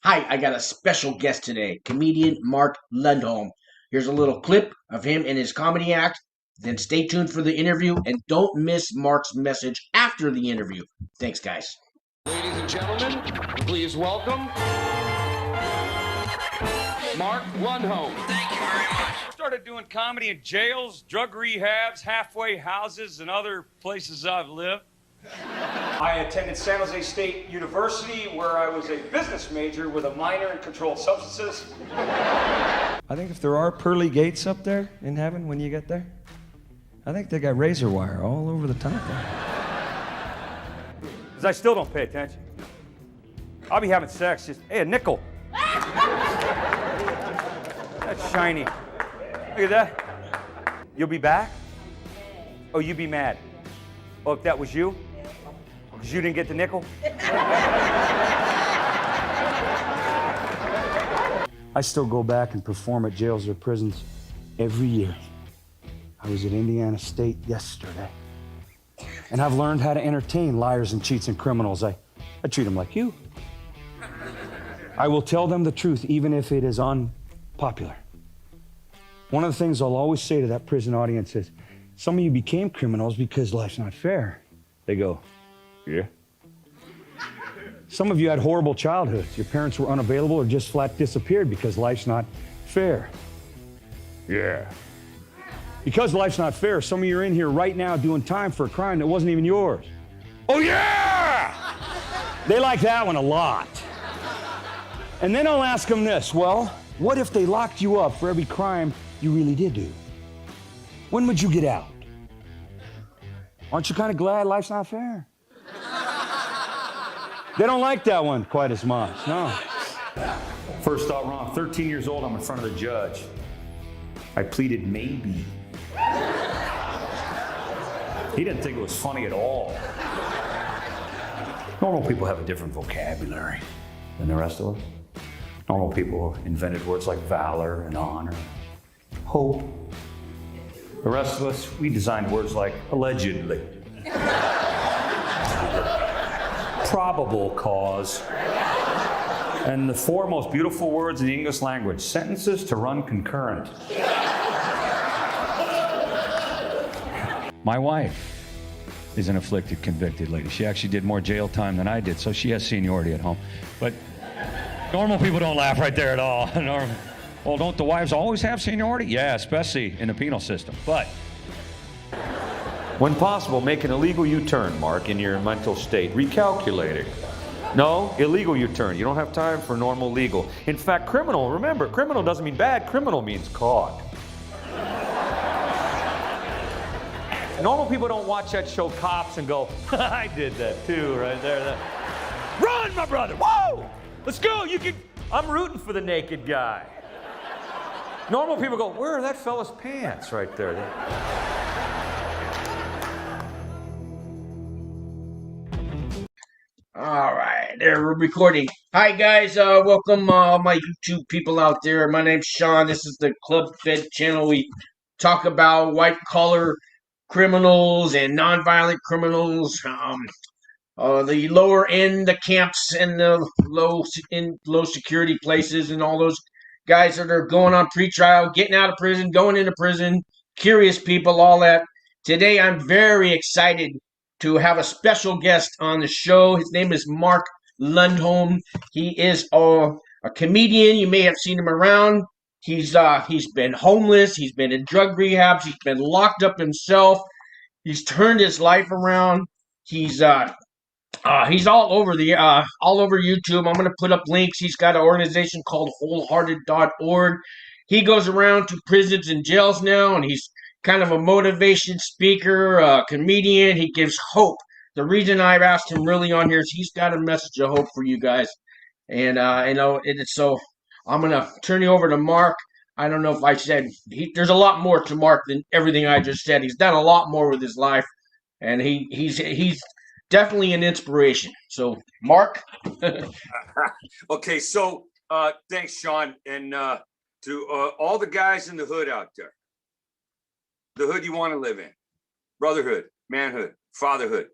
Hi, I got a special guest today, comedian Mark Lundholm. Here's a little clip of him in his comedy act. Then stay tuned for the interview and don't miss Mark's message after the interview. Thanks, guys. Ladies and gentlemen, please welcome Mark Lundholm. Thank you very much. Started doing comedy in jails, drug rehabs, halfway houses, and other places I've lived. I attended San Jose State University, where I was a business major with a minor in controlled substances. I think if there are pearly gates up there in heaven when you get there, I think they got razor wire all over the top there. Because I still don't pay attention. I'll be having sex, just, hey, a nickel. That's shiny. Look at that. You'll be back? Oh, you be mad. Oh, if that was you? Because you didn't get the nickel? I still go back and perform at jails or prisons every year. I was at Indiana State yesterday. And I've learned how to entertain liars and cheats and criminals. I treat them like you. I will tell them the truth, even if it is unpopular. One of the things I'll always say to that prison audience is, some of you became criminals because life's not fair. They go, yeah. Some of you had horrible childhoods. Your parents were unavailable or just flat disappeared because life's not fair. Yeah. Because life's not fair, some of you are in here right now doing time for a crime that wasn't even yours. Oh yeah! They like that one a lot. And then I'll ask them this, well, what if they locked you up for every crime you really did do? When would you get out? Aren't you kind of glad life's not fair? They don't like that one quite as much, no. First thought wrong. 13 years old, I'm in front of the judge. I pleaded maybe. He didn't think it was funny at all. Normal people have a different vocabulary than the rest of us. Normal people invented words like valor and honor, hope. The rest of us, we designed words like allegedly, probable cause, and the four most beautiful words in the English language, sentences to run concurrent. My wife is an afflicted, convicted lady. She actually did more jail time than I did, so she has seniority at home. But normal people don't laugh right there at all. Well, don't the wives always have seniority? Yeah, especially in the penal system. But when possible, make an illegal U-turn, Mark, in your mental state. Recalculating. No, illegal U-turn. You don't have time for normal legal. In fact, criminal, remember, criminal doesn't mean bad. Criminal means caught. Normal people don't watch that show Cops and go, I did that too, right there. Run, my brother, whoa! Let's go, I'm rooting for the naked guy. Normal people go, where are that fella's pants right there? All right, there we're recording. Hi guys, welcome my YouTube people out there. My name's Sean. This is the Club Fed channel. We talk about white collar criminals and nonviolent criminals. The lower end, the camps, and the low security places, and all those guys that are going on pretrial, getting out of prison, going into prison, curious people, all that. Today, I'm very excited to have a special guest on the show. His name is Mark Lundholm. He is a comedian. You may have seen him around. He's been homeless. He's been in drug rehabs. He's been locked up himself. He's turned his life around. He's all over YouTube. I'm gonna put up links. He's got an organization called wholehearted.org. He goes around to prisons and jails now, and he's kind of a motivation speaker, a comedian. He gives hope. The reason I've asked him really on here is he's got a message of hope for you guys. And so I'm gonna turn you over to Mark. I don't know if I said there's a lot more to Mark than everything I just said. He's done a lot more with his life, and he's definitely an inspiration. So, Mark. Okay, so thanks, Sean, and to all the guys in the hood out there, the hood you want to live in, brotherhood, manhood, fatherhood,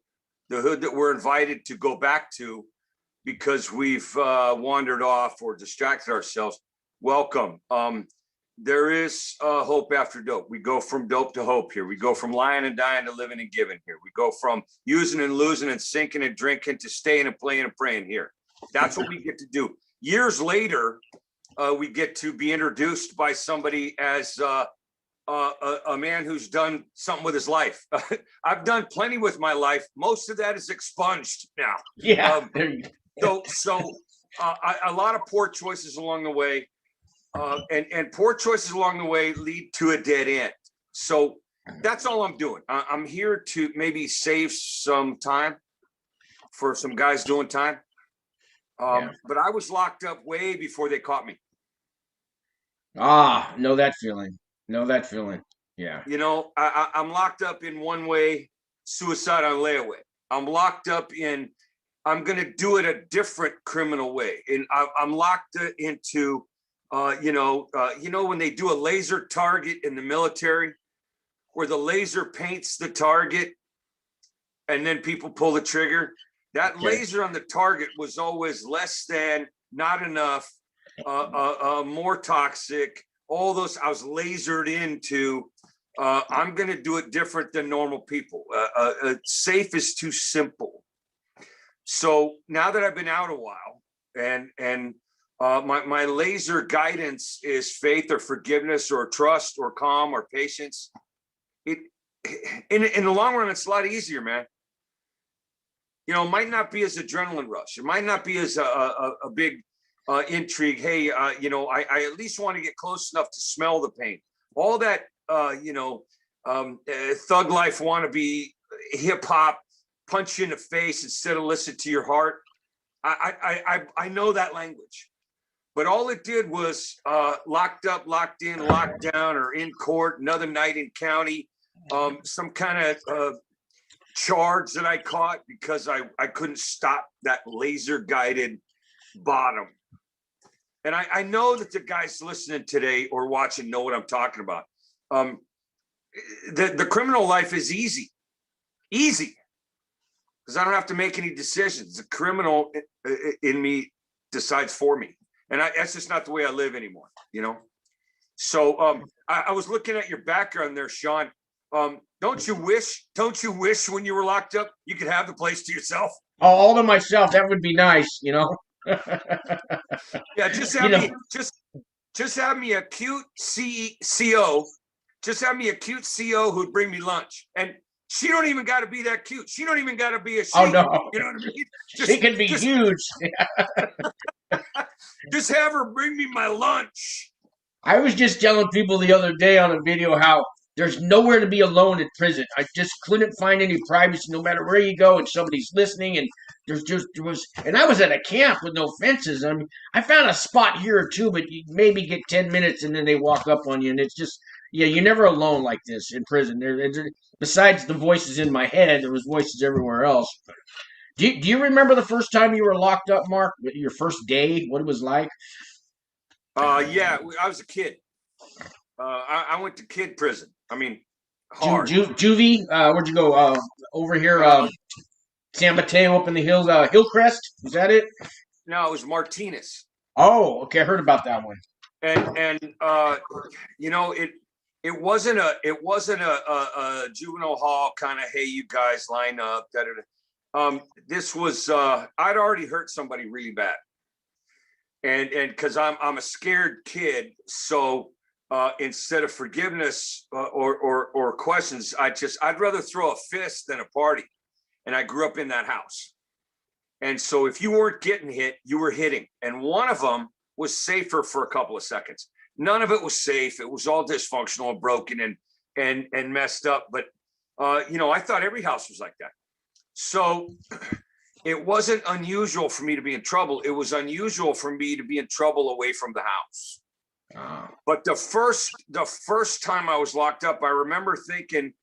the hood that we're invited to go back to because we've wandered off or distracted ourselves, welcome. There is hope after dope. We go from dope to hope here. We go from lying and dying to living and giving here. We go from using and losing and sinking and drinking to staying and playing and praying here. That's what we get to do. Years later, we get to be introduced by somebody as a man who's done something with his life. I've done plenty with my life. Most of that is expunged now. Yeah. So a lot of poor choices along the way. And poor choices along the way lead to a dead end. So that's all I'm doing. I'm here to maybe save some time for some guys doing time. But I was locked up way before they caught me. Know that feeling. Yeah. You know, I'm locked up in one way, suicide on layaway. I'm locked up in, I'm going to do it a different criminal way. And I'm locked into, when they do a laser target in the military, where the laser paints the target and then people pull the trigger. That laser on the target was always less than, not enough, more toxic. All those I was lasered into. I'm going to do it different than normal people. Safe is too simple. So now that I've been out a while, and my laser guidance is faith or forgiveness or trust or calm or patience. In the long run, it's a lot easier, man. You know, it might not be as adrenaline rush. It might not be as a big intrigue. Hey, I at least want to get close enough to smell the pain. All that, thug life wannabe hip hop, punch you in the face instead of listen to your heart. I know that language, but all it did was locked up, locked in, locked down, or in court. Another night in county, some kind of charge that I caught because I couldn't stop that laser guided bottom. And I know that the guys listening today or watching know what I'm talking about. The criminal life is easy because I don't have to make any decisions. The criminal in me decides for me. And that's just not the way I live anymore, you know? So I was looking at your background there, Sean. Don't you wish when you were locked up, you could have the place to yourself? Oh, all to myself. That would be nice, you know? Yeah, just have me a cute CO. Just have me a cute CO who'd bring me lunch. And she don't even got to be that cute. She don't even got to be a she. Oh, no. You know what I mean? She can be huge. Just have her bring me my lunch. I was just telling people the other day on a video how there's nowhere to be alone in prison. I just couldn't find any privacy no matter where you go and somebody's listening. And and I was at a camp with no fences. I mean, I found a spot here or two, but you maybe get 10 minutes and then they walk up on you. And it's just, you're never alone like this in prison. Besides the voices in my head, there was voices everywhere else. Do you remember the first time you were locked up, Mark? Your first day, what it was like? Yeah, I was a kid. I went to kid prison. I mean, hard. Juvie? Where'd you go? Over here, San Mateo up in the hills, Hillcrest? Was that it? No, it was Martinez. Oh, okay. I heard about that one. And it wasn't a juvenile hall kind of, hey, you guys line up. This was I'd already hurt somebody really bad, and because I'm a scared kid, so instead of forgiveness or questions, I'd rather throw a fist than a party. And I grew up in that house, and so if you weren't getting hit, you were hitting, and one of them was safer for a couple of seconds. None of it was safe. It was all dysfunctional and broken and messed up. But I thought every house was like that. So it wasn't unusual for me to be in trouble. It was unusual for me to be in trouble away from the house. But the first time I was locked up, I remember thinking,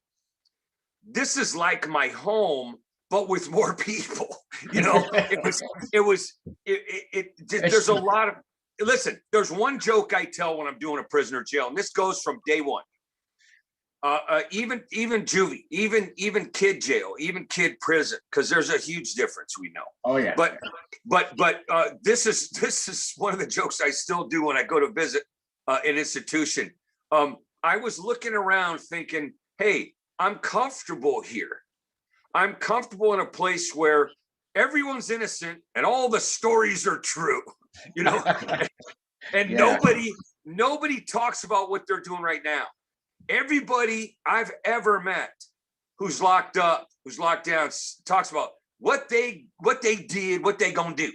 this is like my home, but with more people. There's a lot of, listen, there's one joke I tell when I'm doing a prisoner jail, and this goes from day one. even juvie, even kid jail, even kid prison, because there's a huge difference, we know. Oh yeah. But this is one of the jokes I still do when I go to visit an institution. I was looking around thinking, hey, I'm comfortable here. I'm comfortable in a place where everyone's innocent and all the stories are true, you know, and Yeah. nobody talks about what they're doing right now. Everybody I've ever met who's locked up, who's locked down, talks about what they did, what they gonna do,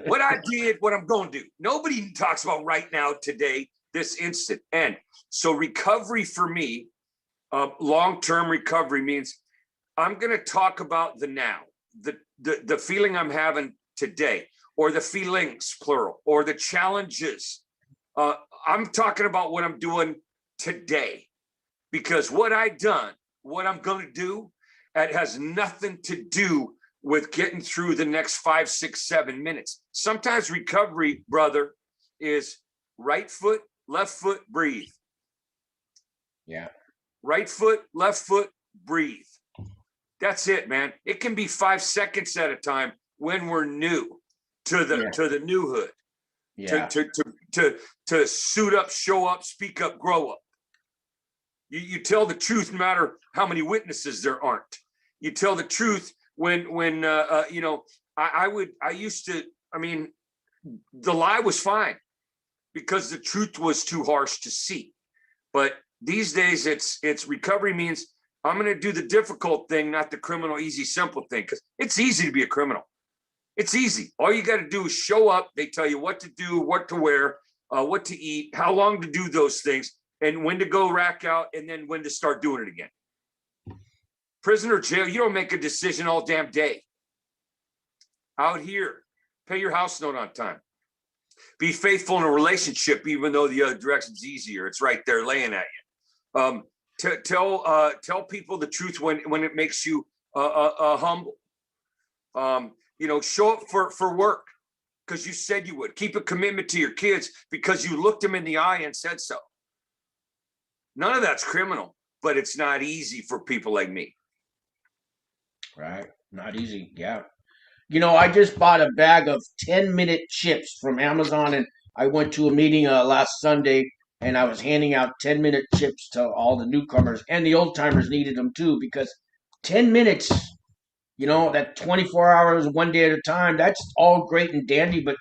what I did, what I'm gonna do. Nobody talks about right now, today, this instant. And so recovery for me, long-term recovery means I'm gonna talk about the now, the feeling I'm having today, or the feelings, plural, or the challenges. I'm talking about what I'm doing today, because what I've done, what I'm going to do, it has nothing to do with getting through the next 5, 6, 7 minutes. Sometimes recovery, brother, is right foot, left foot, breathe. Yeah. Right foot, left foot, breathe. That's it, man. It can be 5 seconds at a time when we're new to the new hood. Yeah. To suit up, show up, speak up, grow up. You tell the truth no matter how many witnesses there aren't. You tell the truth when you know, I used to, I mean, the lie was fine because the truth was too harsh to see. But these days it's recovery means I'm going to do the difficult thing, not the criminal, easy, simple thing, because it's easy to be a criminal. It's easy. All you got to do is show up. They tell you what to do, what to wear, what to eat, how long to do those things, and when to go rack out, and then when to start doing it again. Prison or jail, you don't make a decision all damn day. Out here, pay your house note on time. Be faithful in a relationship, even though the other direction's easier. It's right there laying at you. Tell people the truth when it makes you humble. You know, show up for work because you said you would. Keep a commitment to your kids because you looked them in the eye and said so. None of that's criminal, but it's not easy for people like me. Right. Not easy. Yeah. You know, I just bought a bag of 10-minute chips from Amazon, and I went to a meeting last Sunday, and I was handing out 10-minute chips to all the newcomers, and the old timers needed them too, because 10 minutes, you know, that 24 hours, one day at a time, that's all great and dandy, but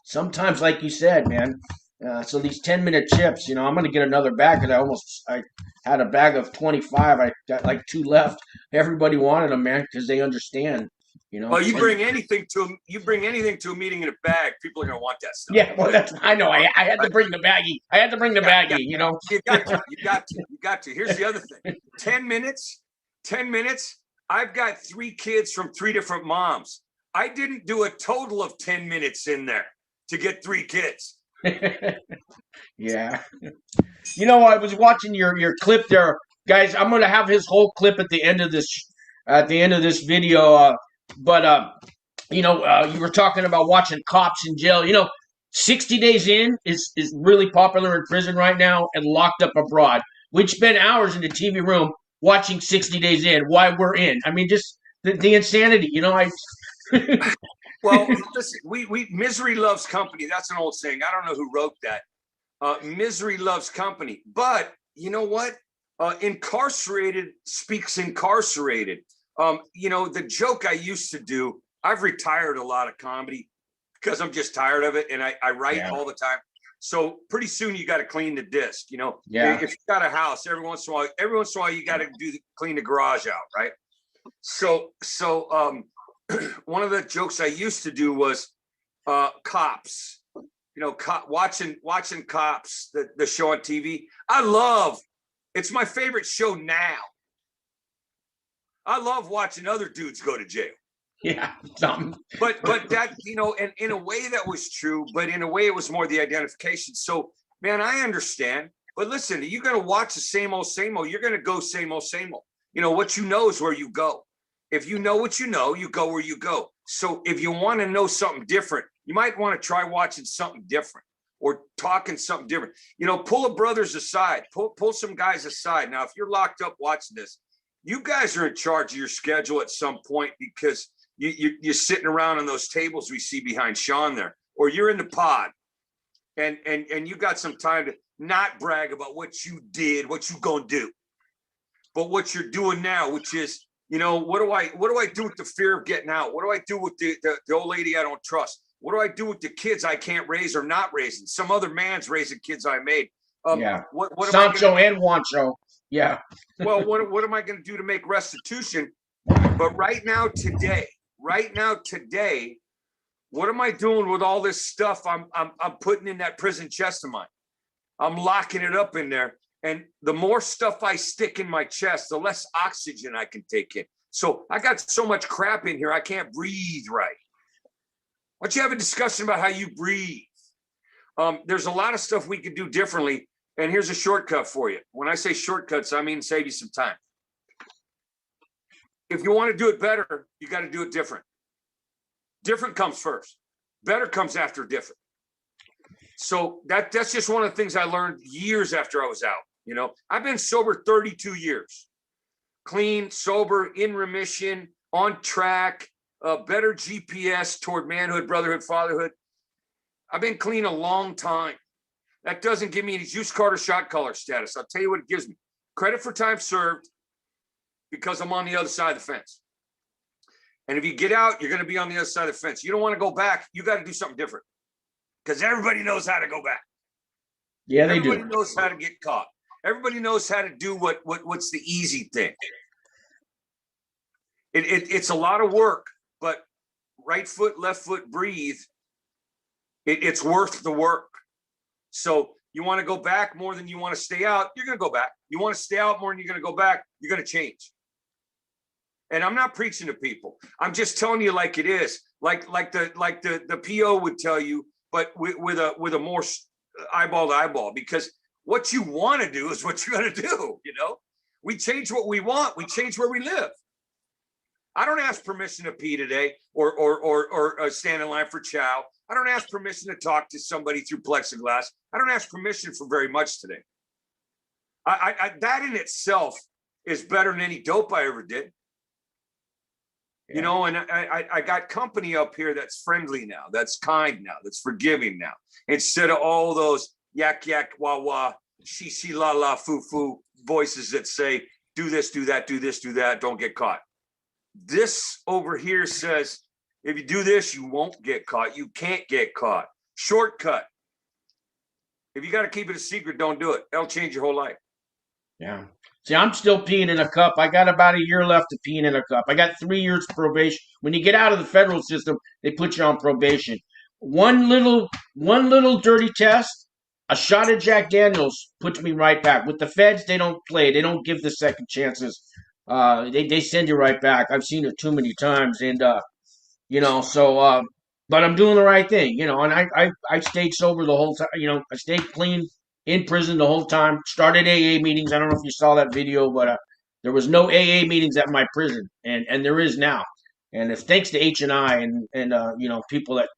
sometimes, like you said, man, so these 10-minute chips, you know, I'm going to get another bag because I had a bag of 25. I got like 2 left. Everybody wanted them, man, because they understand, you know. Well, you bring anything to a meeting in a bag, people are going to want that stuff. Yeah, well, I know. I had to bring the baggie. I had to bring the baggie, you know. You got to. Here's the other thing. 10 minutes. I've got 3 kids from 3 different moms. I didn't do a total of 10 minutes in there to get 3 kids. Yeah. You know, I was watching your clip there, guys. I'm gonna have his whole clip at the end of this video. But you know, you were talking about watching cops in jail. You know, 60 Days In is really popular in prison right now, and Locked Up Abroad. We'd spend hours in the TV room watching 60 Days In while we're in. I mean, just the insanity. You know, Well, listen, we misery loves company. That's an old saying. I don't know who wrote that. Misery loves company. But you know what? Incarcerated speaks incarcerated. You know, the joke I used to do, I've retired a lot of comedy because I'm just tired of it. And I write all the time. So pretty soon you got to clean the disc, you know. Yeah. If you got a house, every once in a while you got to clean the garage out, right? So one of the jokes I used to do was cops. You know, watching Cops, the show on TV. It's my favorite show now. I love watching other dudes go to jail. Yeah. But that, you know, and in a way that was true, but in a way it was more the identification. So, man, I understand. But listen, you're going to watch the same old, you're going to go same old. You know, what you know is where you go. If you know what you know, you go where you go. So if you want to know something different, you might want to try watching something different or talking something different. You know, pull a brothers aside, pull some guys aside. Now, if you're locked up watching this, you guys are in charge of your schedule at some point, because you're sitting around on those tables we see behind Sean there, or you're in the pod, and you got some time to not brag about what you did, what you gonna do, but what you're doing now, which is, you know, what do I do with the fear of getting out? What do I do with the old lady I don't trust? What do I do with the kids I can't raise or not raising? Some other man's raising kids I made. Yeah. What Sancho and Juancho. Yeah. Well, what am I going to do to make restitution? But right now, today, what am I doing with all this stuff I'm putting in that prison chest of mine? I'm locking it up in there. And the more stuff I stick in my chest, the less oxygen I can take in. So I got so much crap in here, I can't breathe right. Why don't you have a discussion about how you breathe? There's a lot of stuff we could do differently. And here's a shortcut for you. When I say shortcuts, I mean save you some time. If you want to do it better, you got to do it different. Different comes first. Better comes after different. So that's just one of the things I learned years after I was out. You know, I've been sober 32 years. Clean, sober, in remission, on track, better GPS toward manhood, brotherhood, fatherhood. I've been clean a long time. That doesn't give me any juice card or shot caller status. I'll tell you what it gives me. Credit for time served, because I'm on the other side of the fence. And if you get out, you're going to be on the other side of the fence. You don't want to go back. You got to do something different, because everybody knows how to go back. Yeah, they Everybody do. knows how to get caught. Everybody knows how to do what's the easy thing. It's a lot of work, but right foot, left foot, breathe. It's worth the work. So you want to go back more than you want to stay out, you're going to go back. You want to stay out more than you're going to go back, you're going to change. And I'm not preaching to people. I'm just telling you like it is, like the PO would tell you, but with a more eyeball to eyeball, because what you want to do is what you're going to do. You know, we change what we want. We change where we live. I don't ask permission to pee today or stand in line for chow. I don't ask permission to talk to somebody through plexiglass. I don't ask permission for very much today. That in itself is better than any dope I ever did. Yeah. You know, and I got company up here that's friendly now, that's kind now, that's forgiving now, instead of all those yak, yak, wah, wah, she, la, la, foo, foo voices that say, do this, do that, do this, do that, don't get caught. This over here says, if you do this, you won't get caught. You can't get caught. Shortcut. If you got to keep it a secret, don't do it. That'll change your whole life. Yeah. See, I'm still peeing in a cup. I got about a year left of peeing in a cup. I got 3 years probation. When you get out of the federal system, they put you on probation. One little dirty test, a shot of Jack Daniels puts me right back. With the feds, they don't play. They don't give the second chances. They send you right back. I've seen it too many times, and you know, so but I'm doing the right thing, you know, and I stayed sober the whole time, you know, I stayed clean in prison the whole time. Started AA meetings. I don't know if you saw that video, but there was no AA meetings at my prison, and there is now. And it's thanks to H&I and you know, people that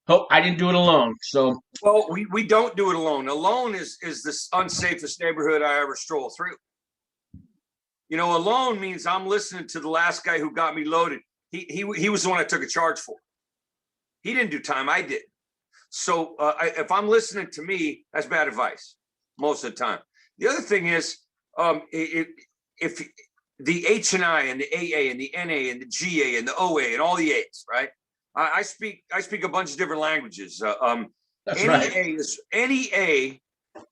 hope I didn't do it alone. So well, we don't do it alone. Alone is the unsafest neighborhood I ever strolled through. You know, alone means I'm listening to the last guy who got me loaded. He was the one I took a charge for. He didn't do time, I did. So if I'm listening to me, that's bad advice most of the time. The other thing is, if the H&I and the AA and the NA and the GA and the OA and all the A's, right? I speak a bunch of different languages. that's any right. Any A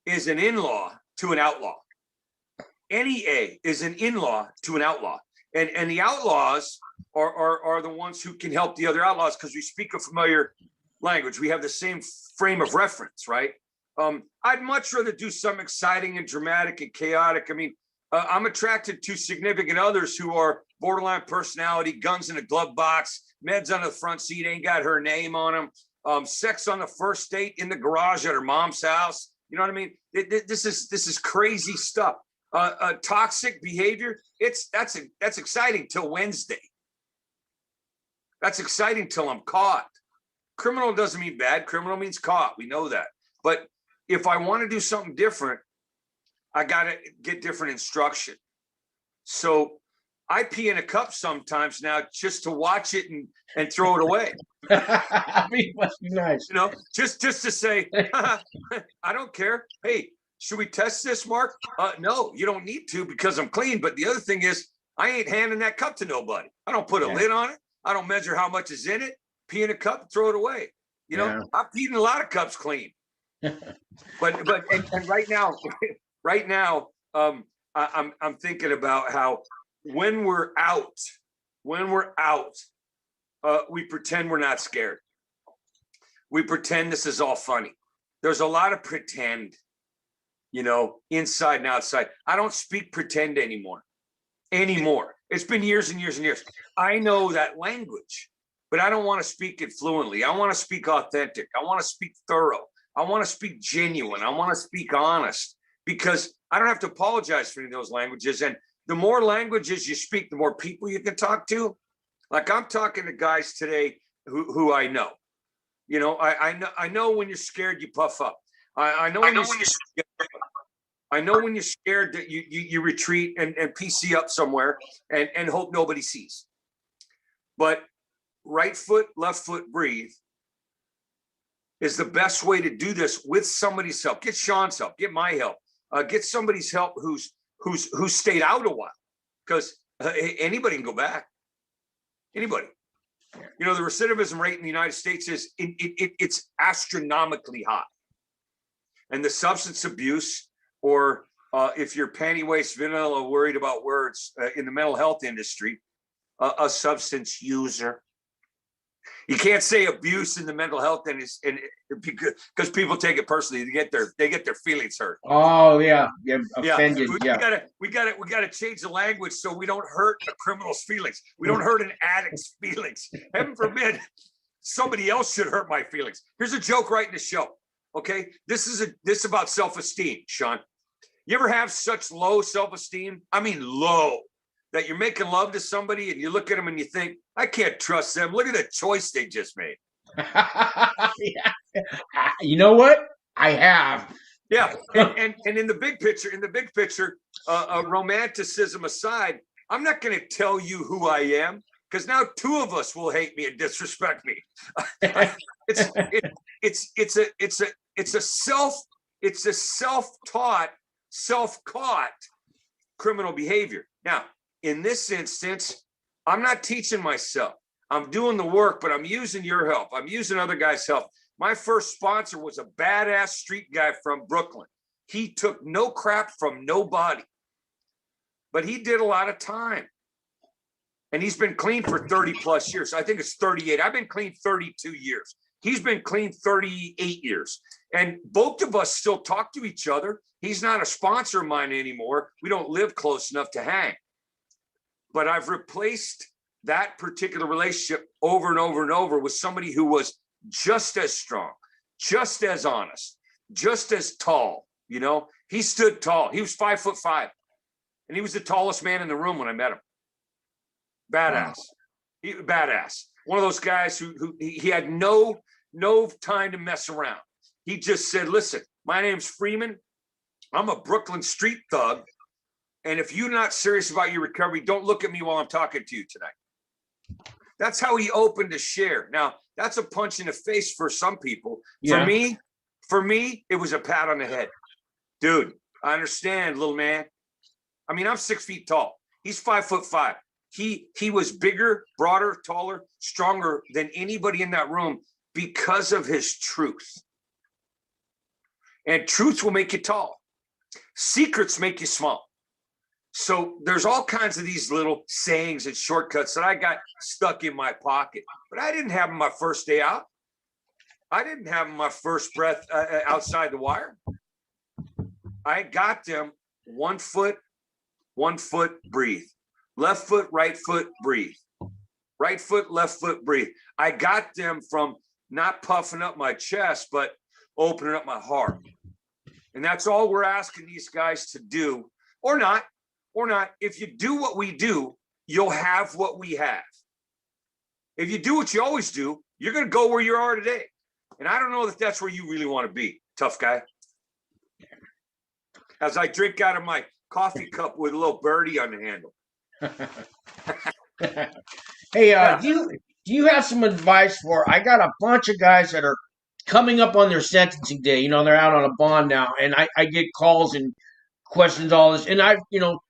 is an in-law to an outlaw. Any A is an in-law to an outlaw. And the outlaws are the ones who can help the other outlaws, because we speak a familiar language. We have the same frame of reference, right? I'd much rather do something exciting and dramatic and chaotic. I mean, I'm attracted to significant others who are borderline personality, guns in a glove box, meds on the front seat, ain't got her name on them, sex on the first date in the garage at her mom's house. You know what I mean? This is crazy stuff. Toxic behavior. That's exciting till Wednesday. That's exciting till I'm caught. Criminal doesn't mean bad. Criminal means caught. We know that. But if I want to do something different, I got to get different instruction. So I pee in a cup sometimes now just to watch it and throw it away. I mean, it must be nice. You know, just to say, I don't care. Hey, should we test this, Mark? No, you don't need to because I'm clean. But the other thing is, I ain't handing that cup to nobody. I don't put a lid on it. I don't measure how much is in it. Pee in a cup, throw it away. You know, I've peed in a lot of cups clean. but right now, I'm thinking about how when we're out, we pretend we're not scared. We pretend this is all funny. There's a lot of pretend, you know, inside and outside. I don't speak pretend anymore. It's been years and years and years. I know that language, but I don't want to speak it fluently. I want to speak authentic. I want to speak thorough. I want to speak genuine. I want to speak honest, because I don't have to apologize for any of those languages. And the more languages you speak, the more people you can talk to. Like I'm talking to guys today who I know. You know, I know when you're scared, you puff up. I know when you're scared that you retreat and PC up somewhere and hope nobody sees. But right foot, left foot, breathe is the best way to do this with somebody's help. Get Sean's help, get my help, get somebody's help who's stayed out a while, because anybody can go back. Anybody. You know, the recidivism rate in the United States it's astronomically high. And the substance abuse, or if you're panty waist vanilla worried about words in the mental health industry, a substance user. You can't say abuse in the mental health industry because people take it personally. They get their feelings hurt. Oh yeah, offended. We gotta change the language so we don't hurt a criminal's feelings. We don't hurt an addict's feelings. Heaven forbid somebody else should hurt my feelings. Here's a joke right in the show. Okay, this is about self-esteem, Sean. You ever have such low self-esteem? I mean low, that you're making love to somebody and you look at them and you think, I can't trust them. Look at the choice they just made. You know what? I have. Yeah, and in the big picture, romanticism aside, I'm not going to tell you who I am, because now two of us will hate me and disrespect me. It's a self-taught, self-caught criminal behavior. Now, in this instance, I'm not teaching myself. I'm doing the work, but I'm using your help. I'm using other guys' help. My first sponsor was a badass street guy from Brooklyn. He took no crap from nobody, but he did a lot of time. And he's been clean for 30 plus years. I think it's 38. I've been clean 32 years. He's been clean 38 years. And both of us still talk to each other. He's not a sponsor of mine anymore. We don't live close enough to hang. But I've replaced that particular relationship over and over and over with somebody who was just as strong, just as honest, just as tall. You know, he stood tall. He was 5'5", and he was the tallest man in the room when I met him. Badass. Badass. One of those guys who he had no time to mess around. He just said, listen, my name's Freeman. I'm a Brooklyn street thug. And if you're not serious about your recovery, don't look at me while I'm talking to you tonight. That's how he opened to share. Now, that's a punch in the face for some people. Yeah. For me, it was a pat on the head. Dude, I understand, little man. I mean, I'm 6 feet tall. He's 5'5". He was bigger, broader, taller, stronger than anybody in that room because of his truth. And truth will make you tall. Secrets make you small. So there's all kinds of these little sayings and shortcuts that I got stuck in my pocket, but I didn't have them my first day out. I didn't have them my first breath outside the wire. I got them 1 foot, breathe. Left foot, right foot, breathe. Right foot, left foot, breathe. I got them from not puffing up my chest, but opening up my heart. And that's all we're asking these guys to do, or not. If you do what we do, you'll have what we have. If you do what you always do, you're going to go where you are today. And I don't know that that's where you really want to be, tough guy. as I drink out of my coffee cup with a little birdie on the handle. Hey, Yeah. do you have some advice for? I got a bunch of guys that are coming up on their sentencing day. You know, they're out on a bond now, and I get calls and questions all this, and I've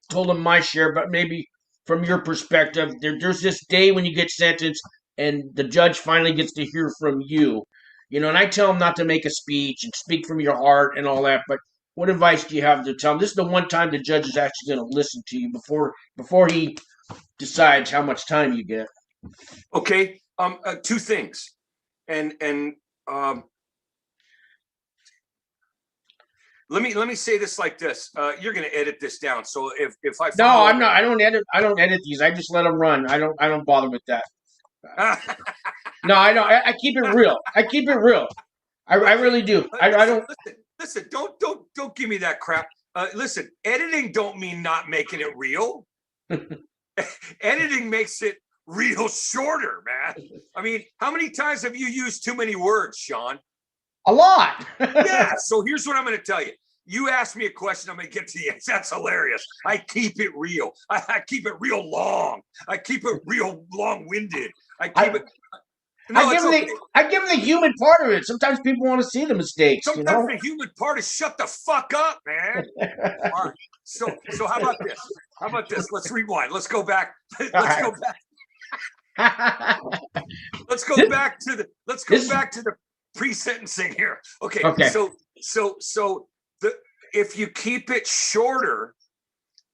told them my share, but maybe from your perspective, there's this day when you get sentenced, and the judge finally gets to hear from you. And I tell them not to make a speech and speak from your heart and all that. But what advice do you have to tell them? This is the one time the judge is actually going to listen to you before he decides how much time you get. Okay. Two things, and let me say this like this. You're going to edit this down. So if I No, I'm not. I don't edit these. I just let them run. I don't bother with that. No, I don't. I keep it real. I keep it real. I really do. I don't. Listen. Don't give me that crap. Listen, editing don't mean not making it real. Editing makes it real shorter, man. I mean, how many times have you used too many words, Sean? A lot. Yeah. So here's what I'm going to tell you. You ask me a question, I'm going to get to the answer. That's hilarious. I keep it real. I keep it real long. I keep it real long-winded. I give them the human part of it. Sometimes people want to see the mistakes. Sometimes the human part is shut the fuck up, man. All right. So how about this? How about this? Let's rewind. Let's go back. Let's go back to the pre-sentencing here. Okay. So if you keep it shorter,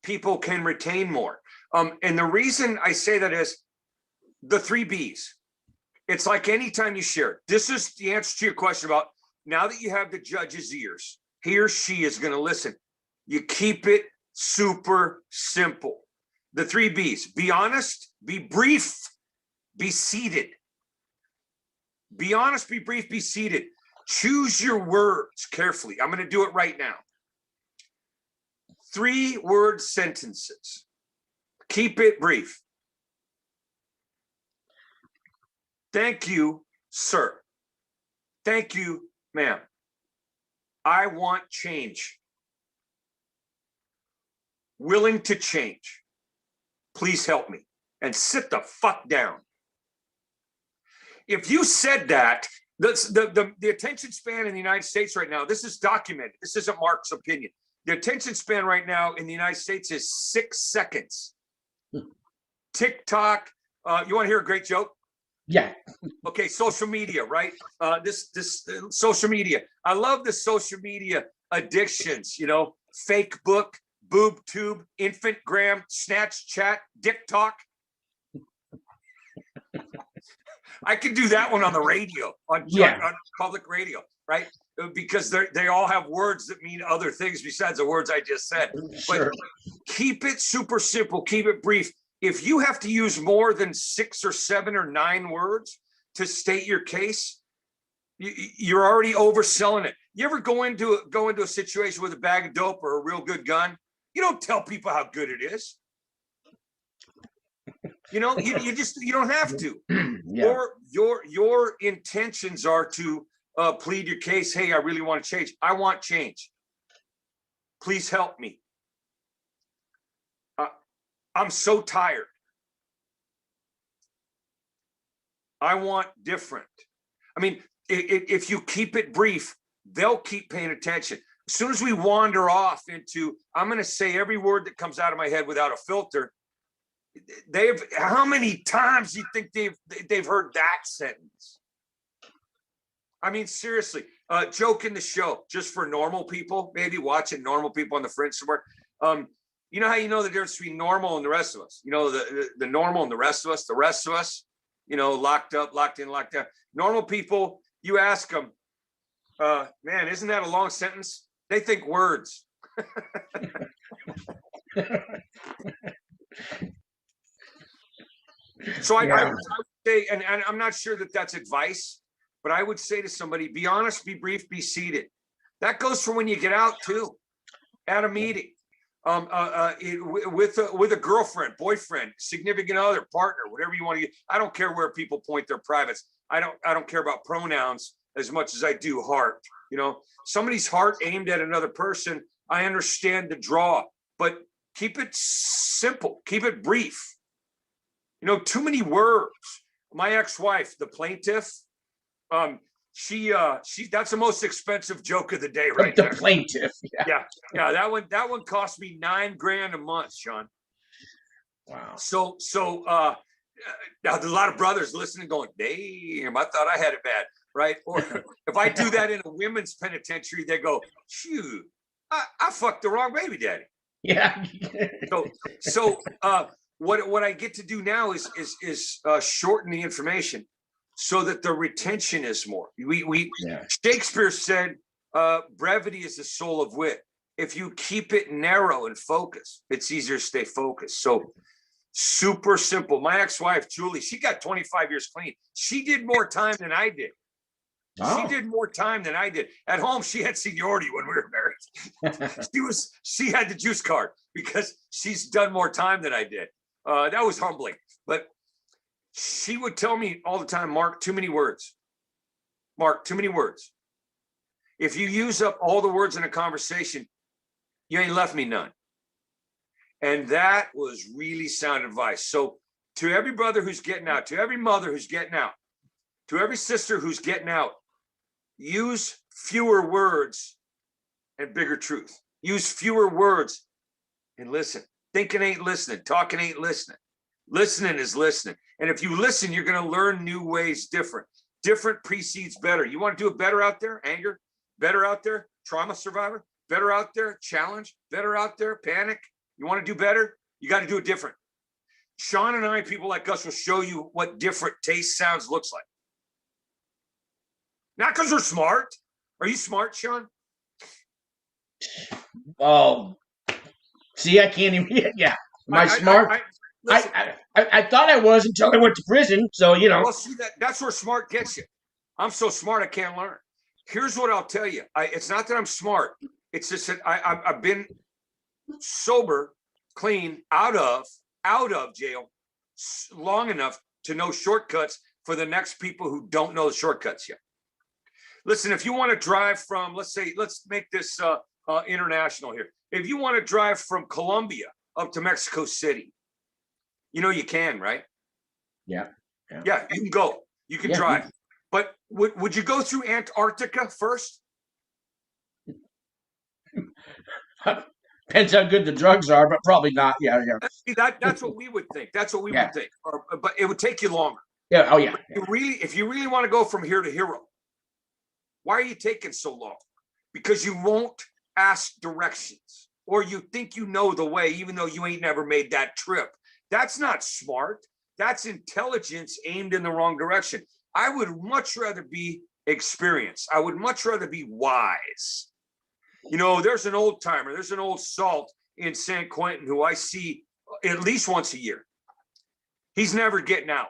people can retain more. And the reason I say that is the 3 Bs. It's like anytime you share. This is the answer to your question about now that you have the judge's ears, he or she is going to listen. You keep it super simple. The 3 Bs: be honest, be brief, be seated. Be honest, be brief, be seated. Choose your words carefully. I'm going to do it right now. 3-word sentences. Keep it brief. Thank you, sir. Thank you, ma'am. I want change. Willing to change. Please help me. And sit the fuck down. If you said that, the attention span in the United States right now, this is documented. This isn't Mark's opinion. The attention span right now in the United States is 6 seconds. TikTok. You want to hear a great joke? Yeah. Okay, social media, right? This social media. I love the social media addictions. Fake book, boob tube, infant gram, snatch chat, dick talk. I can do that one on the radio, on public radio, right? Because they all have words that mean other things besides the words I just said. Sure. But keep it super simple. Keep it brief. If you have to use more than 6 or 7 or 9 words to state your case, you're already overselling it. You ever go into a situation with a bag of dope or a real good gun? You don't tell people how good it is. You don't have to. Yeah. Your intentions are to plead your case. Hey, I really want to change. I want change. Please help me. I'm so tired. I want different. I mean, if you keep it brief, they'll keep paying attention. As soon as we wander off into, I'm going to say every word that comes out of my head without a filter. How many times do you think they've heard that sentence? I mean, seriously, joke in the show, just for normal people, maybe watching normal people on the fringe somewhere. You know how you know the difference between normal and the rest of us? The normal and the rest of us, locked up, locked in, locked down. Normal people, you ask them, man, isn't that a long sentence? They think words. So I would say, and I'm not sure that that's advice, but I would say to somebody, be honest, be brief, be seated. That goes for when you get out too, at a meeting, with a girlfriend, boyfriend, significant other, partner, whatever you want to get. I don't care where people point their privates. I don't care about pronouns as much as I do heart. Somebody's heart aimed at another person. I understand the draw, but keep it simple. Keep it brief. You know, too many words. My ex-wife, the plaintiff, that's the most expensive joke of the day right The there. plaintiff. Yeah. That one cost me $9,000 a month, Sean. Wow. So now there's a lot of brothers listening going, damn, I thought I had it bad, right? Or if I do that in a women's penitentiary, they go, shoot, I fucked the wrong baby daddy. Yeah. So what I get to do now is shorten the information so that the retention is more. Shakespeare said, brevity is the soul of wit. If you keep it narrow and focused, it's easier to stay focused. So super simple. My ex-wife, Julie, she got 25 years clean. She did more time than I did. Oh. She did more time than I did. At home, she had seniority when we were married. She had the juice card because she's done more time than I did. That was humbling. But she would tell me all the time, Mark, too many words. Mark, too many words. If you use up all the words in a conversation, you ain't left me none. And that was really sound advice. So to every brother who's getting out, to every mother who's getting out, to every sister who's getting out, use fewer words and bigger truth. Use fewer words and listen. Thinking ain't listening. Talking ain't listening. Listening is listening. And if you listen, you're going to learn new ways, different. Different precedes better. You want to do it better out there? Anger? Better out there? Trauma survivor? Better out there? Challenge? Better out there? Panic? You want to do better? You got to do it different. Sean and I, people like us, will show you what different taste, sounds, looks like. Not because we're smart. Are you smart, Sean? Oh, see, I can't even. Yeah, am I smart? I thought I was until I went to prison. So you know. Well, see, that's where smart gets you. I'm so smart I can't learn. Here's what I'll tell you. It's not that I'm smart. It's just that I've been sober, clean, out of jail long enough to know shortcuts for the next people who don't know the shortcuts yet. Listen, if you want to drive from, let's make this international here. If you want to drive from Colombia up to Mexico City, you know you can, right? Yeah, you can go. You can drive. Yeah. But would you go through Antarctica first? Depends how good the drugs are, but probably not. Yeah. That's what we would think. That's what we would think. But it would take you longer. Yeah. Oh yeah. If you really want to go from here to hero, why are you taking so long? Because you won't ask directions, or you think you know the way, even though you ain't never made that trip. That's not smart. That's intelligence aimed in the wrong direction. I would much rather be experienced. I would much rather be wise. You know, there's an old timer, there's an old salt in San Quentin who I see at least once a year. He's never getting out.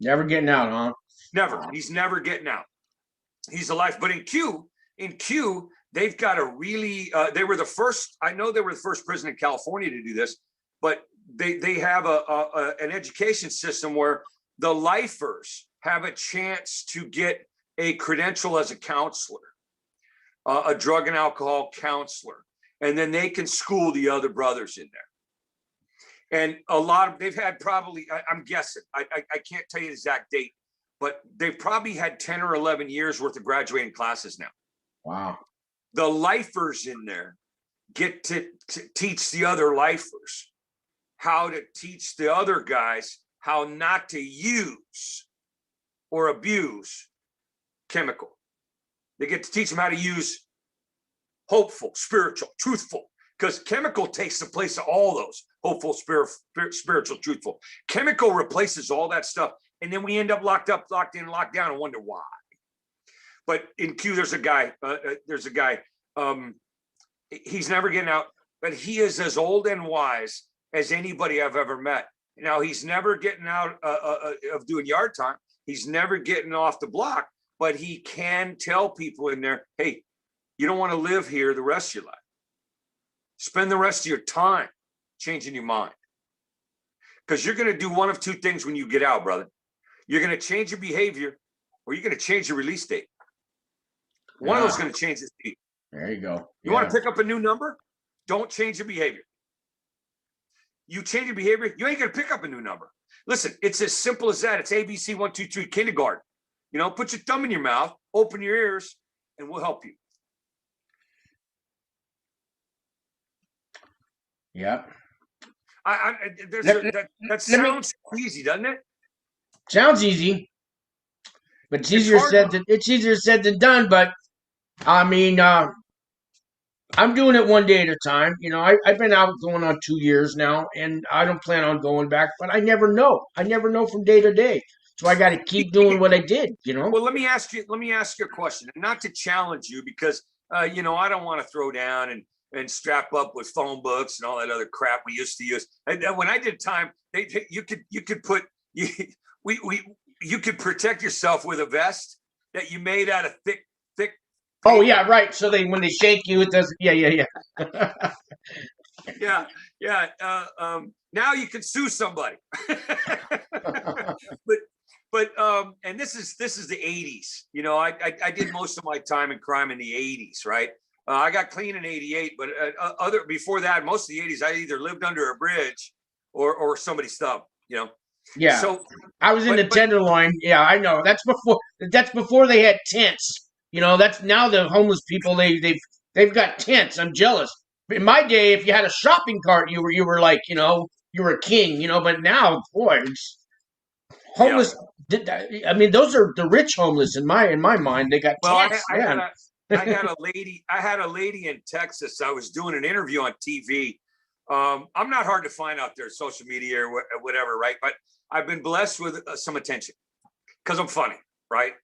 Never getting out, huh? Never. He's never getting out. He's alive. But in Q, they've got a really, they were the first prison in California to do this, but they have an education system where the lifers have a chance to get a credential as a counselor, a drug and alcohol counselor, and then they can school the other brothers in there. And they've had probably, I'm guessing, I can't tell you the exact date, but they've probably had 10 or 11 years worth of graduating classes now. Wow. The lifers in there get to teach the other lifers how to teach the other guys how not to use or abuse chemical. They get to teach them how to use hopeful, spiritual, truthful, because chemical takes the place of all those hopeful, spiritual, truthful. Chemical replaces all that stuff. And then we end up locked up, locked in, locked down and wonder why. But in Q, there's a guy, he's never getting out, but he is as old and wise as anybody I've ever met. Now, he's never getting out of doing yard time. He's never getting off the block, but he can tell people in there, hey, you don't want to live here the rest of your life. Spend the rest of your time changing your mind. Because you're going to do one of two things when you get out, brother. You're going to change your behavior, or you're going to change your release date. One of those is going to change this beat. There you go. You want to pick up a new number? Don't change your behavior. You change your behavior, you ain't gonna pick up a new number. Listen, it's as simple as that. It's ABC 1, 2, 3 kindergarten. You know, put your thumb in your mouth, open your ears, and we'll help you. Yeah. That sounds easy, doesn't it? Sounds easy, but it's easier said than done. But I mean, I'm doing it one day at a time. You know, I've been out going on 2 years now, and I don't plan on going back. But I never know. I never know from day to day. So I got to keep doing what I did. You know. Well, let me ask you a question, and not to challenge you, because you know, I don't want to throw down and strap up with phone books and all that other crap we used to use. And when I did time, you could protect yourself with a vest that you made out of thick. Oh yeah, right. So when they shake you, it doesn't. Yeah. Yeah. Now you can sue somebody. but and this is the 80s. You know, I did most of my time in crime in the 80s, right? I got clean in 88, but before that, most of the 80s, I either lived under a bridge or somebody's thumb, you know? Yeah. So I was in the Tenderloin. Yeah, I know. That's before they had tents. You know, that's now the homeless people, they've got tents. I'm jealous. In my day, if you had a shopping cart, you were like, you know, you were a king, you know, but now, boy, homeless. Yeah. I mean, those are the rich homeless in my mind. They got tents. I had a lady in Texas. I was doing an interview on TV. I'm not hard to find out there, social media or whatever, right? But I've been blessed with some attention because I'm funny, right?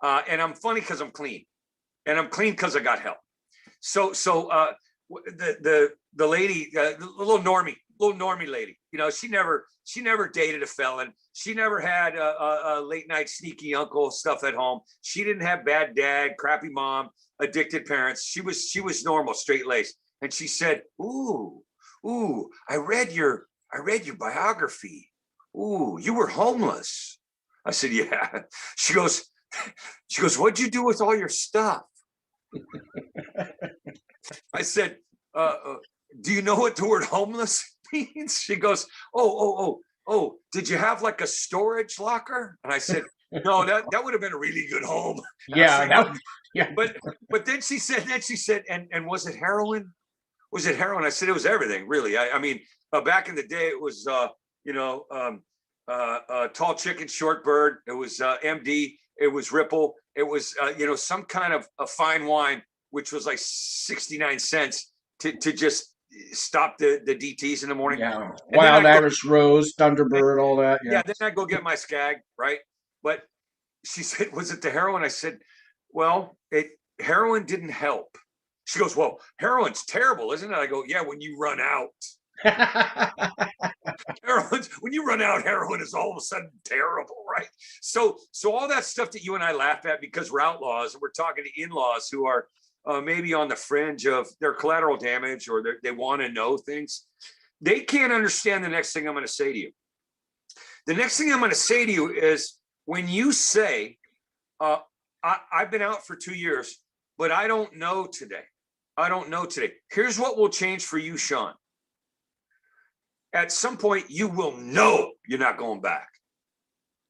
And I'm funny because I'm clean, and I'm clean because I got help. So the lady, the little normie lady, you know, she never dated a felon. She never had a late night sneaky uncle stuff at home. She didn't have bad dad, crappy mom, addicted parents. She was normal, straight laced. And she said, "Ooh, I read your biography. Ooh, you were homeless." I said, "Yeah." She goes, "What'd you do with all your stuff?" I said, "Do you know what the word homeless means?" She goes, Oh, did you have like a storage locker? And I said, "No, that would have been a really good home." Yeah. Yeah. But then she said, and was it heroin? Was it heroin? I said, it was everything, really. I mean, back in the day, it was, tall chicken, short bird. It was MD. It was Ripple. It was, some kind of a fine wine, which was like 69 cents to just stop the DTs in the morning. Yeah. Wild Irish Rose, Thunderbird, all that. Yeah. Then I go get my skag, right? But she said, "Was it the heroin?" I said, "Well, heroin didn't help." She goes, "Well, heroin's terrible, isn't it?" I go, "Yeah, when you run out." When you run out, heroin is all of a sudden terrible, right? So all that stuff that you and I laugh at because we're outlaws, and we're talking to in-laws who are maybe on the fringe of their collateral damage, or they want to know things. They can't understand the next thing I'm going to say to you. The next thing I'm going to say to you is, when you say, I've been out for 2 years, but I don't know today. I don't know today. Here's what will change for you, Sean. At some point, you will know you're not going back.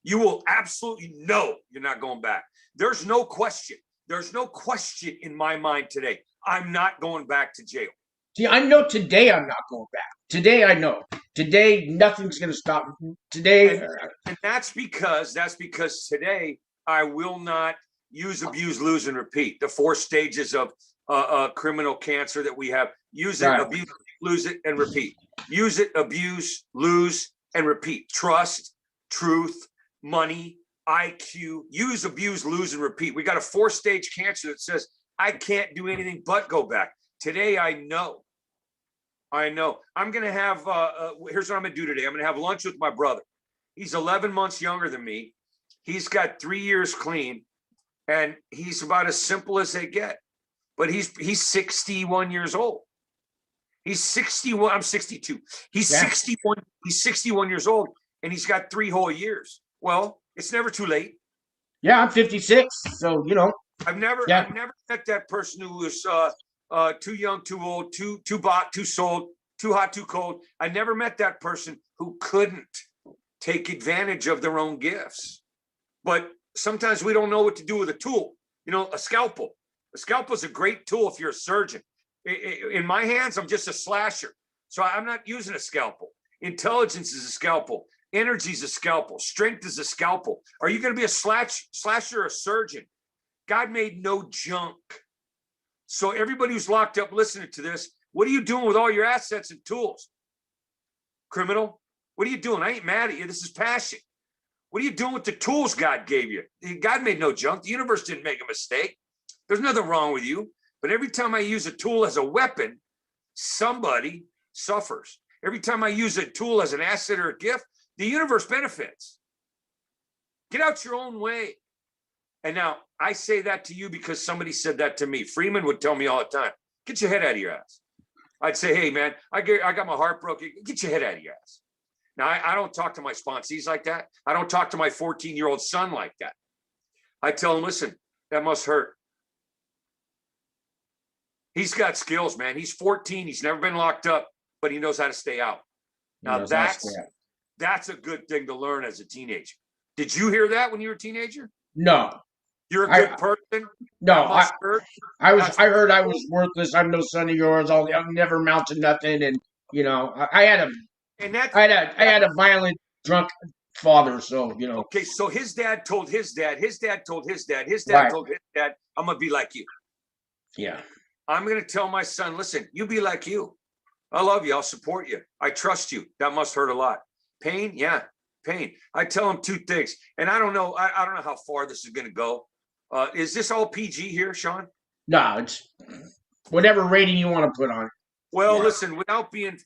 You will absolutely know you're not going back. There's no question. There's no question in my mind today. I'm not going back to jail. See, I know today I'm not going back. Today I know. Today nothing's going to stop me. Today, and that's because today I will not use, abuse, lose, and repeat. The 4 stages of criminal cancer that we have. Use it, abuse, lose it, and repeat. Use it, abuse, lose, and repeat. Trust, truth, money, IQ. Use, abuse, lose, and repeat. We got a 4-stage cancer that says I can't do anything but go back. Today I know. I'm going to have, here's what I'm going to do today. I'm going to have lunch with my brother. He's 11 months younger than me. He's got 3 years clean, and he's about as simple as they get. But he's 61 years old. He's 61. I'm 62. He's 61. He's 61 years old, and he's got 3 whole years. Well, it's never too late. Yeah, I'm 56. So, you know. I've never met that person who was too young, too old, too bought, too sold, too hot, too cold. I never met that person who couldn't take advantage of their own gifts. But sometimes we don't know what to do with a tool. You know, a scalpel. A scalpel is a great tool if you're a surgeon. In my hands, I'm just a slasher. So I'm not using a scalpel. Intelligence is a scalpel. Energy is a scalpel. Strength is a scalpel. Are you going to be a slasher or a surgeon? God made no junk. So everybody who's locked up listening to this, what are you doing with all your assets and tools? Criminal, what are you doing? I ain't mad at you. This is passion. What are you doing with the tools God gave you? God made no junk. The universe didn't make a mistake. There's nothing wrong with you. But every time I use a tool as a weapon, somebody suffers. Every time I use a tool as an asset or a gift, the universe benefits. Get out your own way. And now I say that to you because somebody said that to me. Freeman would tell me all the time, get your head out of your ass. I'd say, hey, man, I got my heart broken. Get your head out of your ass. Now, I don't talk to my sponsees like that. I don't talk to my 14-year-old son like that. I tell him, listen, that must hurt. He's got skills, man. He's 14. He's never been locked up, but he knows how to stay out. Now, that's a good thing to learn as a teenager. Did you hear that when you were a teenager? No. You're a good person? No, I heard I was worthless. I'm no son of yours. I'll never amount to nothing. And, you know, I had a violent, drunk father. So, you know. Okay, so his dad told his dad, his dad told his dad, his dad told his dad, I'm going to be like you. Yeah. I'm going to tell my son, listen, you be like you. I love you. I'll support you. I trust you. That must hurt a lot. Pain? Yeah, pain. I tell him two things. And I don't know. I don't know how far this is going to go. Is this all PG here, Sean? No, it's whatever rating you want to put on it. Well, listen, without being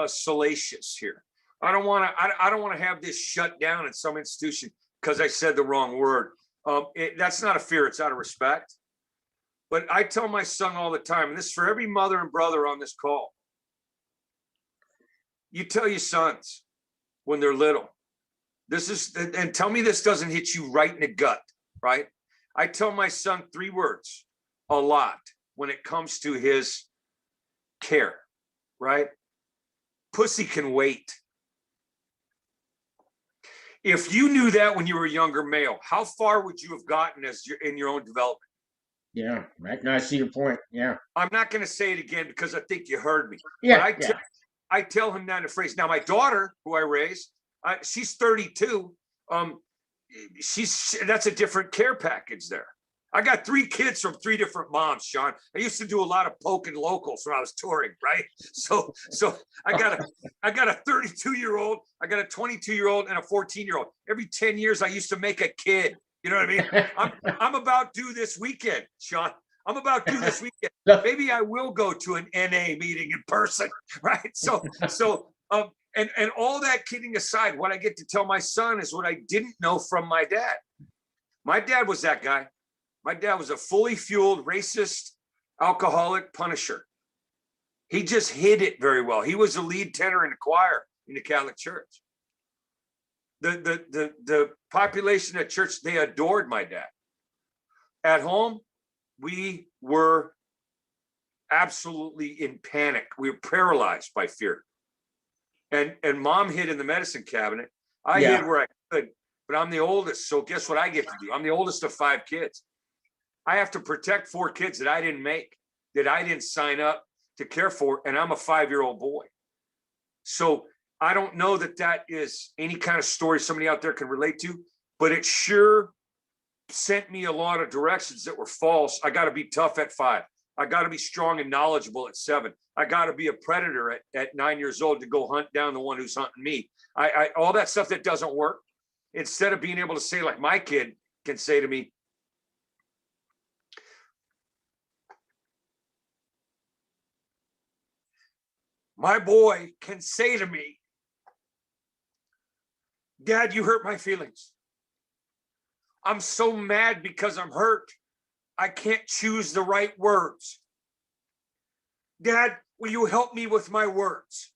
salacious here, I don't want to have this shut down in some institution because I said the wrong word. That's not a fear. It's out of respect. But I tell my son all the time, and this is for every mother and brother on this call. You tell your sons when they're little, and tell me this doesn't hit you right in the gut, right? I tell my son 3 words a lot when it comes to his care, right? Pussy can wait. If you knew that when you were a younger male, how far would you have gotten in your own development? Yeah, right. Now I see your point. Yeah. I'm not going to say it again because I think you heard me. Yeah. But I tell him that in a phrase. Now, my daughter, who I raised, she's 32. That's a different care package there. I got 3 kids from 3 different moms, Sean. I used to do a lot of poking locals when I was touring, right? So I got a 32-year-old, I got a 22-year-old, and a 14-year-old. Every 10 years, I used to make a kid. You know what I mean? I'm about due this weekend, Sean. I'm about due this weekend. Maybe I will go to an NA meeting in person, right? So and all that kidding aside, what I get to tell my son is what I didn't know from my dad. My dad was that guy. My dad was a fully fueled, racist, alcoholic punisher. He just hid it very well. He was the lead tenor in the choir in the Catholic Church. The population at church, they adored my dad. At home, we were absolutely in panic. We were paralyzed by fear. And mom hid in the medicine cabinet. I hid where I could, but I'm the oldest. So guess what I get to do? I'm the oldest of 5 kids. I have to protect 4 kids that I didn't make, that I didn't sign up to care for. And I'm a 5-year-old boy. So I don't know that is any kind of story somebody out there can relate to, but it sure sent me a lot of directions that were false. I got to be tough at 5. I got to be strong and knowledgeable at 7. I got to be a predator at 9 years old to go hunt down the one who's hunting me. I all that stuff that doesn't work. Instead of being able to say, like my kid can say to me, my boy can say to me, Dad, you hurt my feelings. I'm so mad because I'm hurt. I can't choose the right words. Dad, will you help me with my words?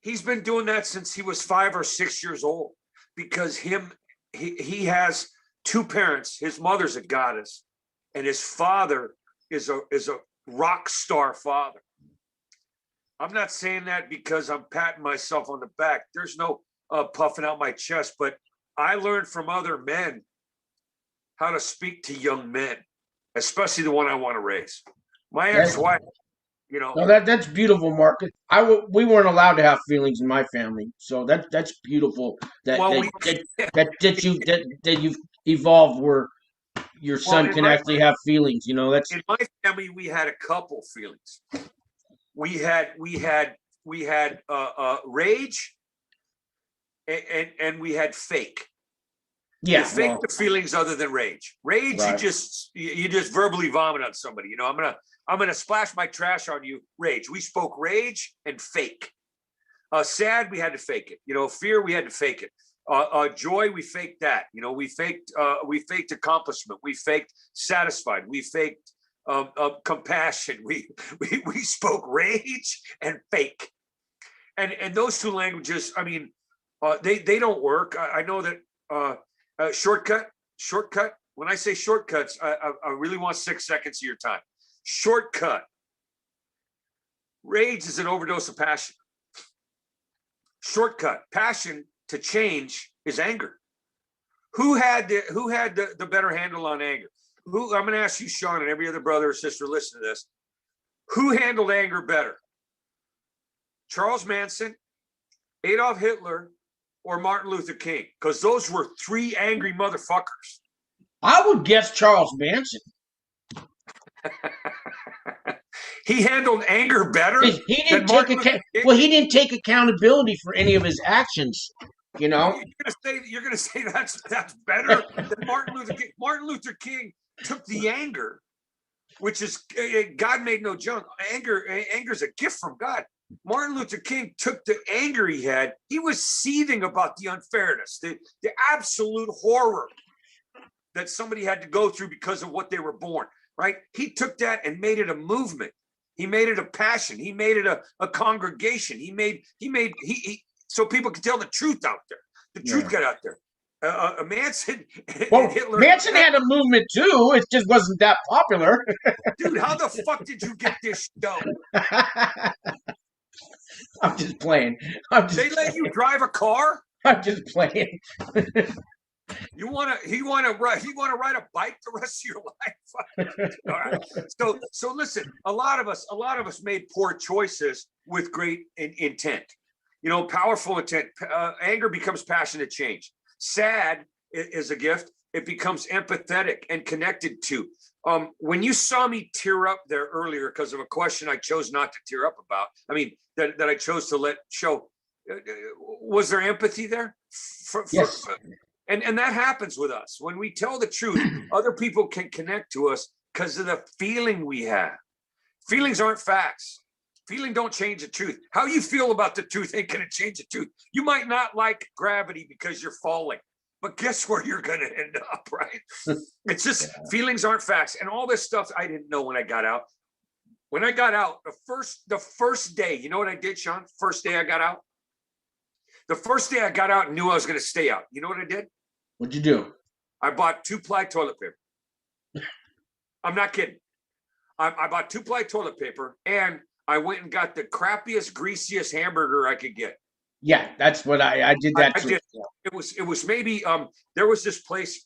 He's been doing that since he was 5 or 6 years old because he has 2 parents. His mother's a goddess and his father is a rock star father. I'm not saying that because I'm patting myself on the back. There's no puffing out my chest, but I learned from other men how to speak to young men, especially the one I want to raise. My ex-wife, you know. No, that's beautiful, Mark. We weren't allowed to have feelings in my family, so that's beautiful that Well, that you've evolved where your son can actually have feelings. You know, that's in my family. We had a couple feelings. We had rage, and we had fake. yeah. You fake the feelings other than rage. Rage, Right. you just verbally vomit on somebody. You know, I'm gonna splash my trash on you. Rage. We spoke rage and fake. Sad, we had to fake it. You know, fear, we had to fake it. Joy, we faked that. You know, we faked accomplishment. We faked satisfied. We faked compassion. We spoke rage and fake. And those two languages, I mean, they don't work. I know that. Shortcut. When I say shortcuts, I really want 6 seconds of your time. Shortcut. Rage is an overdose of passion. Shortcut. Passion to change is anger. Who had the better handle on anger? I'm going to ask you, Sean, and every other brother or sister listen to this. Who handled anger better? Charles Manson, Adolf Hitler, or Martin Luther King? Because those were 3 angry motherfuckers. I would guess Charles Manson. He handled anger better. He didn't he didn't take accountability for any of his actions. You know, you're gonna say that's better than Martin Luther King. Martin Luther King took the anger, which is God made no junk. Anger is a gift from God. Martin Luther King took the anger he had. He was seething about the unfairness, the absolute horror that somebody had to go through because of what they were born, right? He took that and made it a movement. He made it a passion. He made it a congregation. He so people could tell the truth out there. The truth got out there. Manson and Hitler. Manson had a movement too. It just wasn't that popular. Dude, how the fuck did you get this show? I'm just playing. They let you drive a car? I'm just playing. You wanna ride a bike the rest of your life? All right. So listen, a lot of us made poor choices with great intent. You know, powerful intent. Anger becomes passionate change. Sad is a gift. It becomes empathetic and connected to. When you saw me tear up there earlier because of a question I chose not to tear up about, I mean, that I chose to let show, was there empathy there? Yes. And that happens with us. When we tell the truth, other people can connect to us because of the feeling we have. Feelings aren't facts. Feeling don't change the truth. How you feel about the truth ain't going to change the truth. You might not like gravity because you're falling, but guess where you're going to end up, right? It's just feelings aren't facts. And all this stuff I didn't know when I got out. When I got out, the first day, you know what I did, Sean? First day I got out? The first day I got out and knew I was going to stay out. You know what I did? What'd you do? I bought 2-ply toilet paper. I'm not kidding. I bought 2-ply toilet paper and I went and got the crappiest, greasiest hamburger I could get. Yeah, that's what I did that too. It was maybe there was this place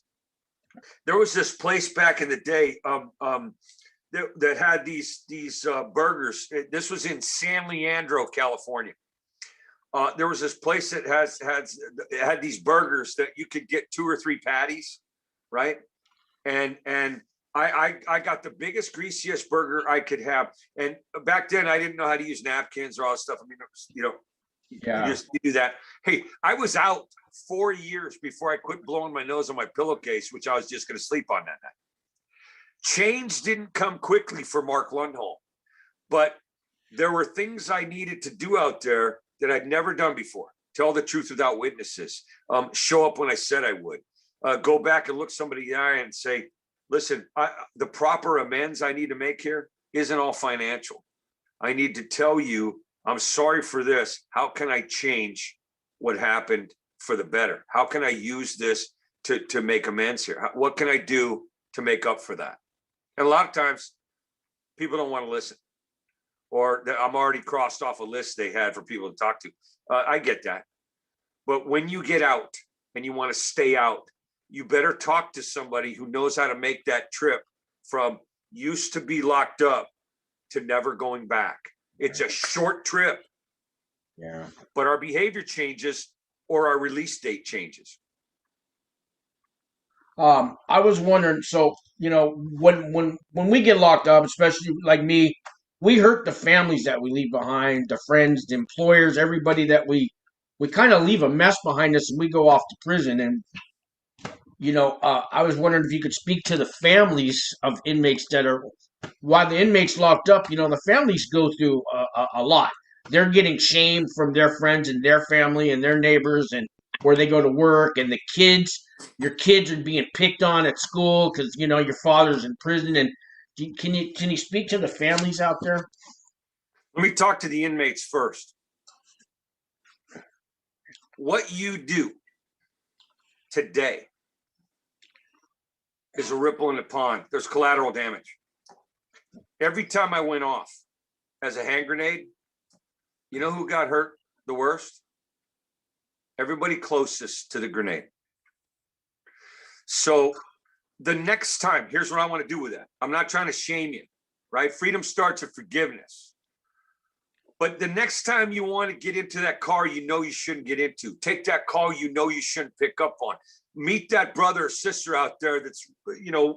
back in the day that had these burgers. This was in San Leandro, California. There was this place that had these burgers that you could get 2 or 3 patties, right? And I got the biggest, greasiest burger I could have. And back then I didn't know how to use napkins or all that stuff. I mean, it was, you know, you do that. Hey, I was out 4 years before I quit blowing my nose on my pillowcase, which I was just going to sleep on that night. Change didn't come quickly for Mark Lundholm, but there were things I needed to do out there that I'd never done before. Tell the truth without witnesses. Show up when I said I would. Go back and look somebody in the eye and say, listen, the proper amends I need to make here isn't all financial. I need to tell you, I'm sorry for this. How can I change what happened for the better? How can I use this to make amends here? What can I do to make up for that? And a lot of times people don't want to listen, or I'm already crossed off a list they had for people to talk to. I get that. But when you get out and you want to stay out, you better talk to somebody who knows how to make that trip from used to be locked up to never going back. It's a short trip. Yeah. But our behavior changes or our release date changes. I was wondering, so when we get locked up, especially like me, we hurt the families that we leave behind, the friends, the employers, everybody that we kind of leave a mess behind us, and we go off to prison. And I was wondering if you could speak to the families of inmates that are, while the inmates locked up, the families go through a lot. They're getting shamed from their friends and their family and their neighbors and where they go to work, and your kids are being picked on at school because your father's in prison. And can you speak to the families out there? Let me talk to the inmates first. What you do today is a ripple in the pond. There's collateral damage. Every time I went off as a hand grenade, you know who got hurt the worst? Everybody closest to the grenade. So the next time, here's what I want to do with that. I'm not trying to shame you, right? Freedom starts with forgiveness. But the next time you want to get into that car you shouldn't get into, take that call you shouldn't pick up on. Meet that brother or sister out there that's,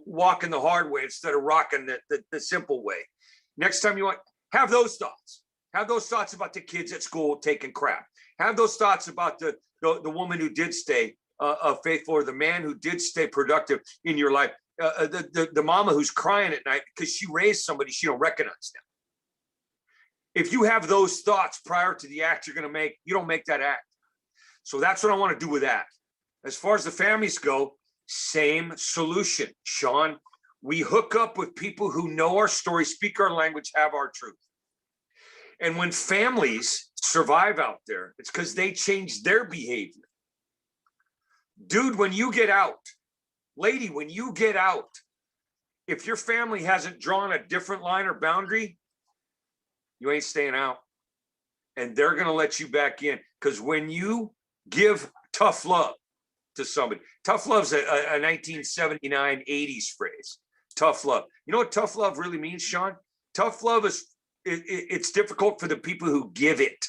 walking the hard way instead of rocking the simple way. Next time you want, have those thoughts. Have those thoughts about the kids at school taking crap. Have those thoughts about the woman who did stay faithful, or the man who did stay productive in your life. The mama who's crying at night because she raised somebody she don't recognize now. If you have those thoughts prior to the act you're going to make, you don't make that act. So that's what I want to do with that. As far as the families go, same solution, Sean. We hook up with people who know our story, speak our language, have our truth. And when families survive out there, it's because they change their behavior. Dude, when you get out, lady, when you get out, if your family hasn't drawn a different line or boundary, you ain't staying out. And they're going to let you back in. Because when you give tough love to somebody, tough love's a 1979, 80s phrase. Tough love. You know what tough love really means, Sean? Tough love is, it's difficult for the people who give it.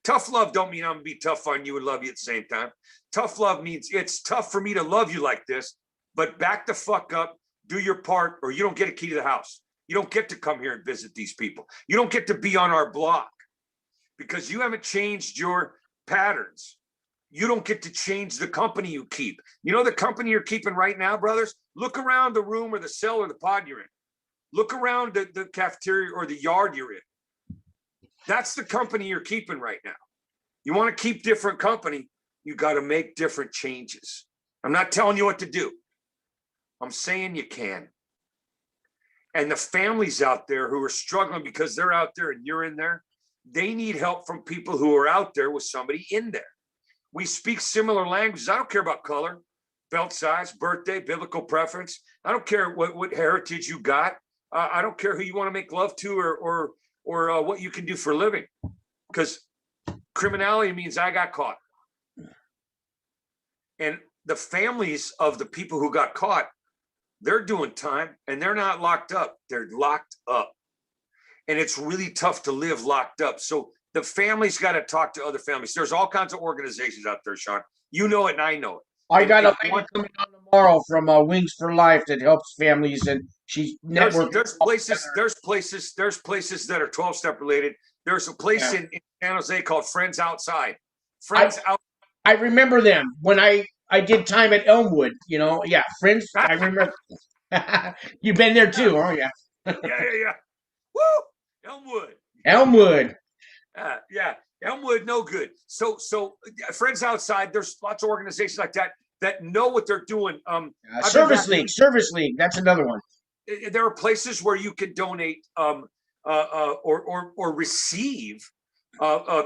Tough love don't mean I'm going to be tough on you and love you at the same time. Tough love means it's tough for me to love you like this, but back the fuck up, do your part, or you don't get a key to the house. You don't get to come here and visit these people. You don't get to be on our block because you haven't changed your patterns. You don't get to change the company you keep. You know the company you're keeping right now, brothers? Look around the room or the cell or the pod you're in. Look around the cafeteria or the yard you're in. That's the company you're keeping right now. You want to keep different company, you got to make different changes. I'm not telling you what to do. I'm saying you can. And the families out there who are struggling because they're out there and you're in there, they need help from people who are out there with somebody in there. We speak similar languages. I don't care about color, belt size, birthday, biblical preference. I don't care what heritage you got. I don't care who you want to make love to or what you can do for a living, because criminality means I got caught. And the families of the people who got caught, they're doing time and they're not locked up. They're locked up. And it's really tough to live locked up. So the family's got to talk to other families. There's all kinds of organizations out there, Sean. You know it and I know it. I got a lady coming on tomorrow from Wings for Life that helps families, and she's networking. There's places that are 12-step related. There's a place in San Jose called Friends Outside. I remember them when I did time at Elmwood. Friends. I remember. You've been there too, oh yeah. Yeah. Woo! Elmwood. Elmwood, no good. So Friends Outside, there's lots of organizations like that know what they're doing. Service League, that's another one. There are places where you can donate or receive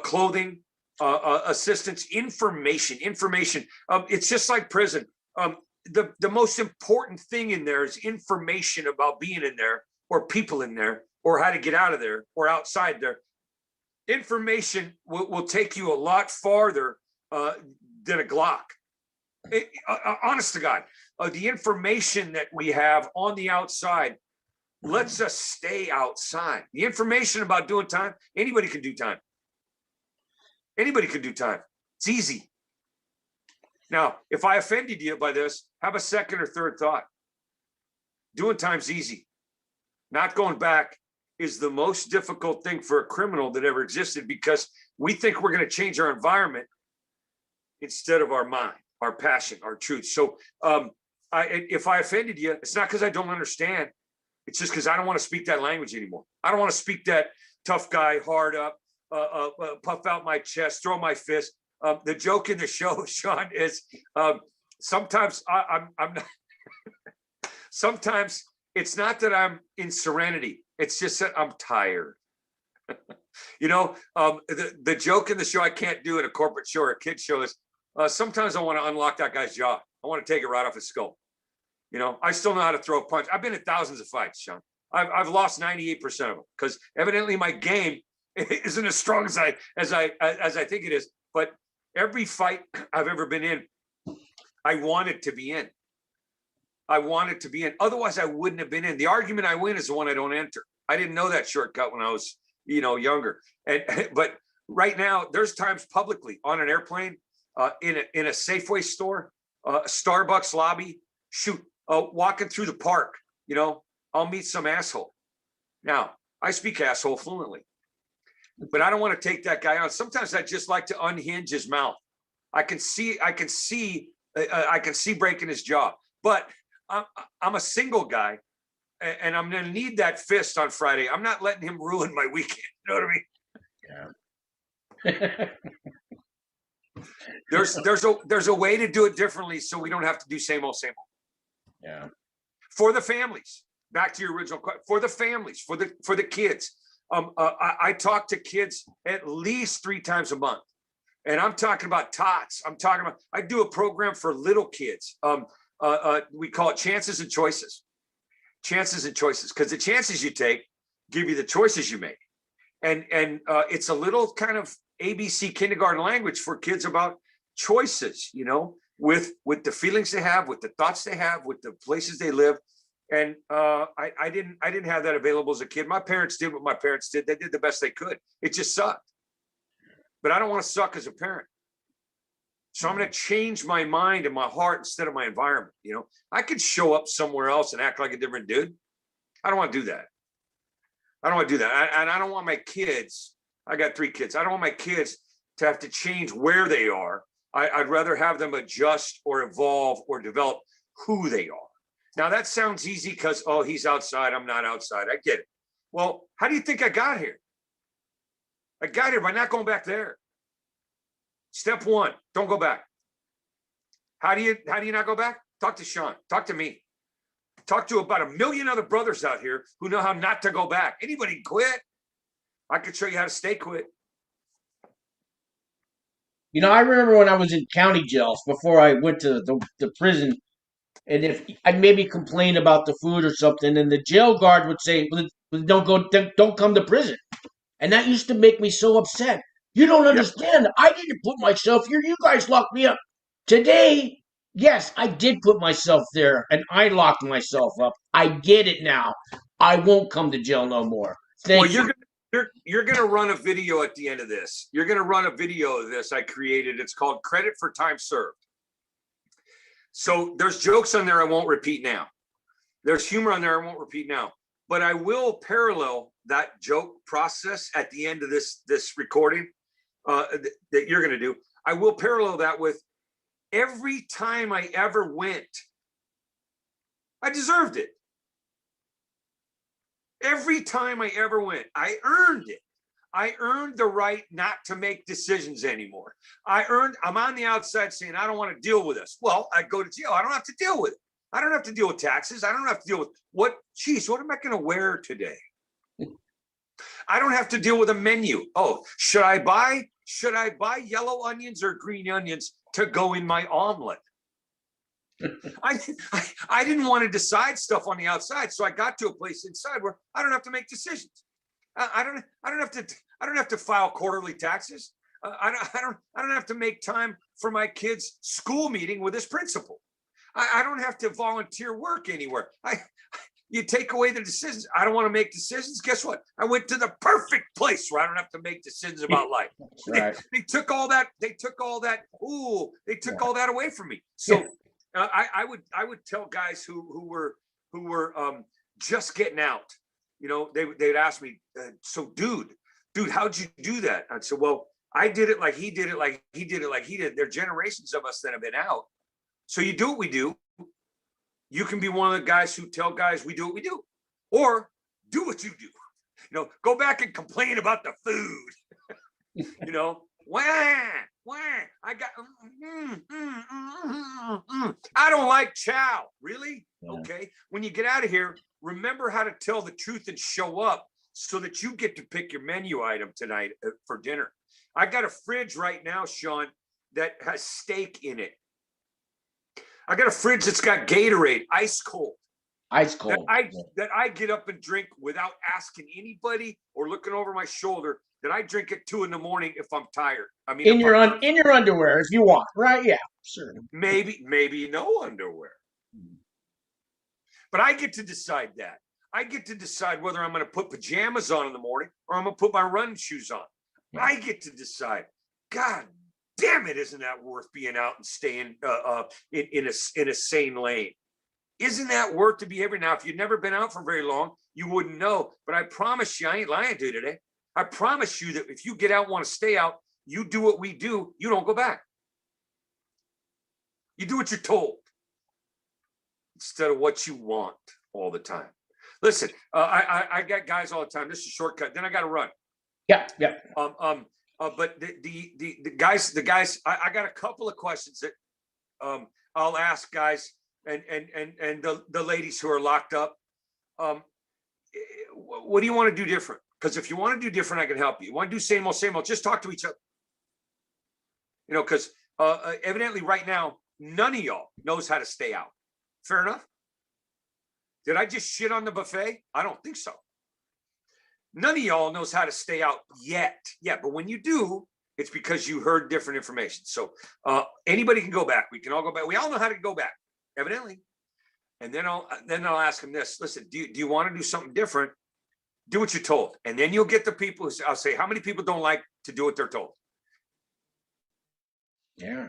clothing, assistance, information. It's just like prison. The most important thing in there is information about being in there, or people in there or how to get out of there or outside there. Information will take you a lot farther than a Glock. Honest to God, the information that we have on the outside lets us stay outside. The information about doing time, anybody can do time. Anybody can do time. It's easy. Now, if I offended you by this, have a second or third thought. Doing time's easy. Not going back is the most difficult thing for a criminal that ever existed, because we think we're going to change our environment instead of our mind, our passion, our truth. So if I offended you, it's not because I don't understand. It's just because I don't want to speak that language anymore. I don't want to speak that tough guy, hard up, puff out my chest, throw my fist. The joke in the show, Sean, is sometimes I'm not. Sometimes it's not that I'm in serenity. It's just that I'm tired. You know, the joke in the show I can't do in a corporate show or a kid show is sometimes I want to unlock that guy's jaw. I want to take it right off his skull. You know, I still know how to throw a punch. I've been in thousands of fights, Sean. I've lost 98% of them because evidently my game isn't as strong as I think it is. But every fight I've ever been in, I wanted to be in. I wanted to be in. Otherwise, I wouldn't have been in. The argument I win is the one I don't enter. I didn't know that shortcut when I was, younger. But right now, there's times publicly on an airplane, in a Safeway store, a Starbucks lobby, walking through the park, I'll meet some asshole. Now, I speak asshole fluently, but I don't want to take that guy on. Sometimes I just like to unhinge his mouth. I can see breaking his jaw, but I'm a single guy, and I'm going to need that fist on Friday. I'm not letting him ruin my weekend. You know what I mean? Yeah. There's a way to do it differently, so we don't have to do same old, same old. Yeah. For the families, back to your original question. For the families, for the kids. I talk to kids at least 3 times a month, and I'm talking about tots. I do a program for little kids. We call it chances and choices. Chances and choices, because the chances you take give you the choices you make. And it's a little kind of ABC kindergarten language for kids about choices, with the feelings they have, with the thoughts they have, with the places they live. And I didn't have that available as a kid. My parents did what my parents did. They did the best they could. It just sucked. But I don't want to suck as a parent. So I'm going to change my mind and my heart instead of my environment. I could show up somewhere else and act like a different dude. I don't want to do that. And I don't want my kids. I got 3 kids. I don't want my kids to have to change where they are. I'd rather have them adjust or evolve or develop who they are. Now that sounds easy because, he's outside. I'm not outside. I get it. Well, how do you think I got here? I got here by not going back there. Step 1, don't go back. How do you not go back? Talk to Sean. Talk to me. Talk to about 1 million other brothers out here who know how not to go back. Anybody can quit. I could show you how to stay quit. I remember when I was in county jails before I went to the prison, and if I maybe complained about the food or something, and the jail guard would say, don't come to prison. And that used to make me so upset. You don't understand. Yep. I didn't put myself here. You guys locked me up. Today, yes, I did put myself there, and I locked myself up. I get it now. I won't come to jail no more. Thank you. You're going to run a video at the end of this. You're going to run a video of this I created. It's called Credit for Time Served. So there's jokes on there I won't repeat now. There's humor on there I won't repeat now. But I will parallel that joke process at the end of this recording that you're going to do. I will parallel that with every time I ever went, I deserved it. Every time I ever went, I earned it. I earned the right not to make decisions anymore. I'm on the outside saying, I don't want to deal with this. Well, I go to jail. I don't have to deal with it. I don't have to deal with taxes. I don't have to deal with what am I going to wear today? I don't have to deal with a menu. Oh, should I buy yellow onions or green onions to go in my omelet? I didn't want to decide stuff on the outside, so I got to a place inside where I don't have to make decisions. I don't have to file quarterly taxes. I don't have to make time for my kid's school meeting with his principal. I don't have to volunteer work anywhere. You take away the decisions. I don't want to make decisions. Guess what? I went to the perfect place where I don't have to make decisions about life. Right. They took all that. They took all that. Ooh, they took all that away from me. So I would tell guys who were just getting out. You know, they'd ask me, so dude, how'd you do that? I'd say, well, I did it like he did it, like he did it, like he did. There are generations of us that have been out. So you do what we do. You can be one of the guys who tell guys we do what we do, or do what you do. You know, go back and complain about the food. You know, wah, I got. I don't like chow. Really? Yeah. Okay. When you get out of here, remember how to tell the truth and show up, so that you get to pick your menu item tonight for dinner. I got a fridge right now, Sean, that has steak in it. I got a fridge that's got Gatorade, ice cold. Ice cold. That I get up and drink without asking anybody or looking over my shoulder. That I drink at 2 a.m. if I'm tired. I mean, in your underwear if you want, right? Yeah, sure. Maybe no underwear. But I get to decide that. I get to decide whether I'm going to put pajamas on in the morning or I'm going to put my running shoes on. Yeah. I get to decide. God damn it, isn't that worth being out and staying in a sane lane? Isn't that worth the behavior? Now, if you've never been out for very long, you wouldn't know. But I promise you, I ain't lying to you today. I promise you that if you get out and want to stay out, you do what we do, you don't go back. You do what you're told instead of what you want all the time. Listen, I got guys all the time. This is a shortcut. Then I got to run. Yeah. But the guys, I got a couple of questions that I'll ask guys and the ladies who are locked up. What do you want to do different? Because if you want to do different, I can help you. You want to do same old, just talk to each other. You know, because evidently right now, none of y'all knows how to stay out. Fair enough? Did I just shit on the buffet? I don't think so. None of y'all knows how to stay out yet. Yeah, but when you do, it's because you heard different information. So anybody can go back. We can all go back. We all know how to go back, evidently. And then I'll ask them this. Listen, do you want to do something different? Do what you're told. And then you'll get the people who I'll say, how many people don't like to do what they're told? Yeah.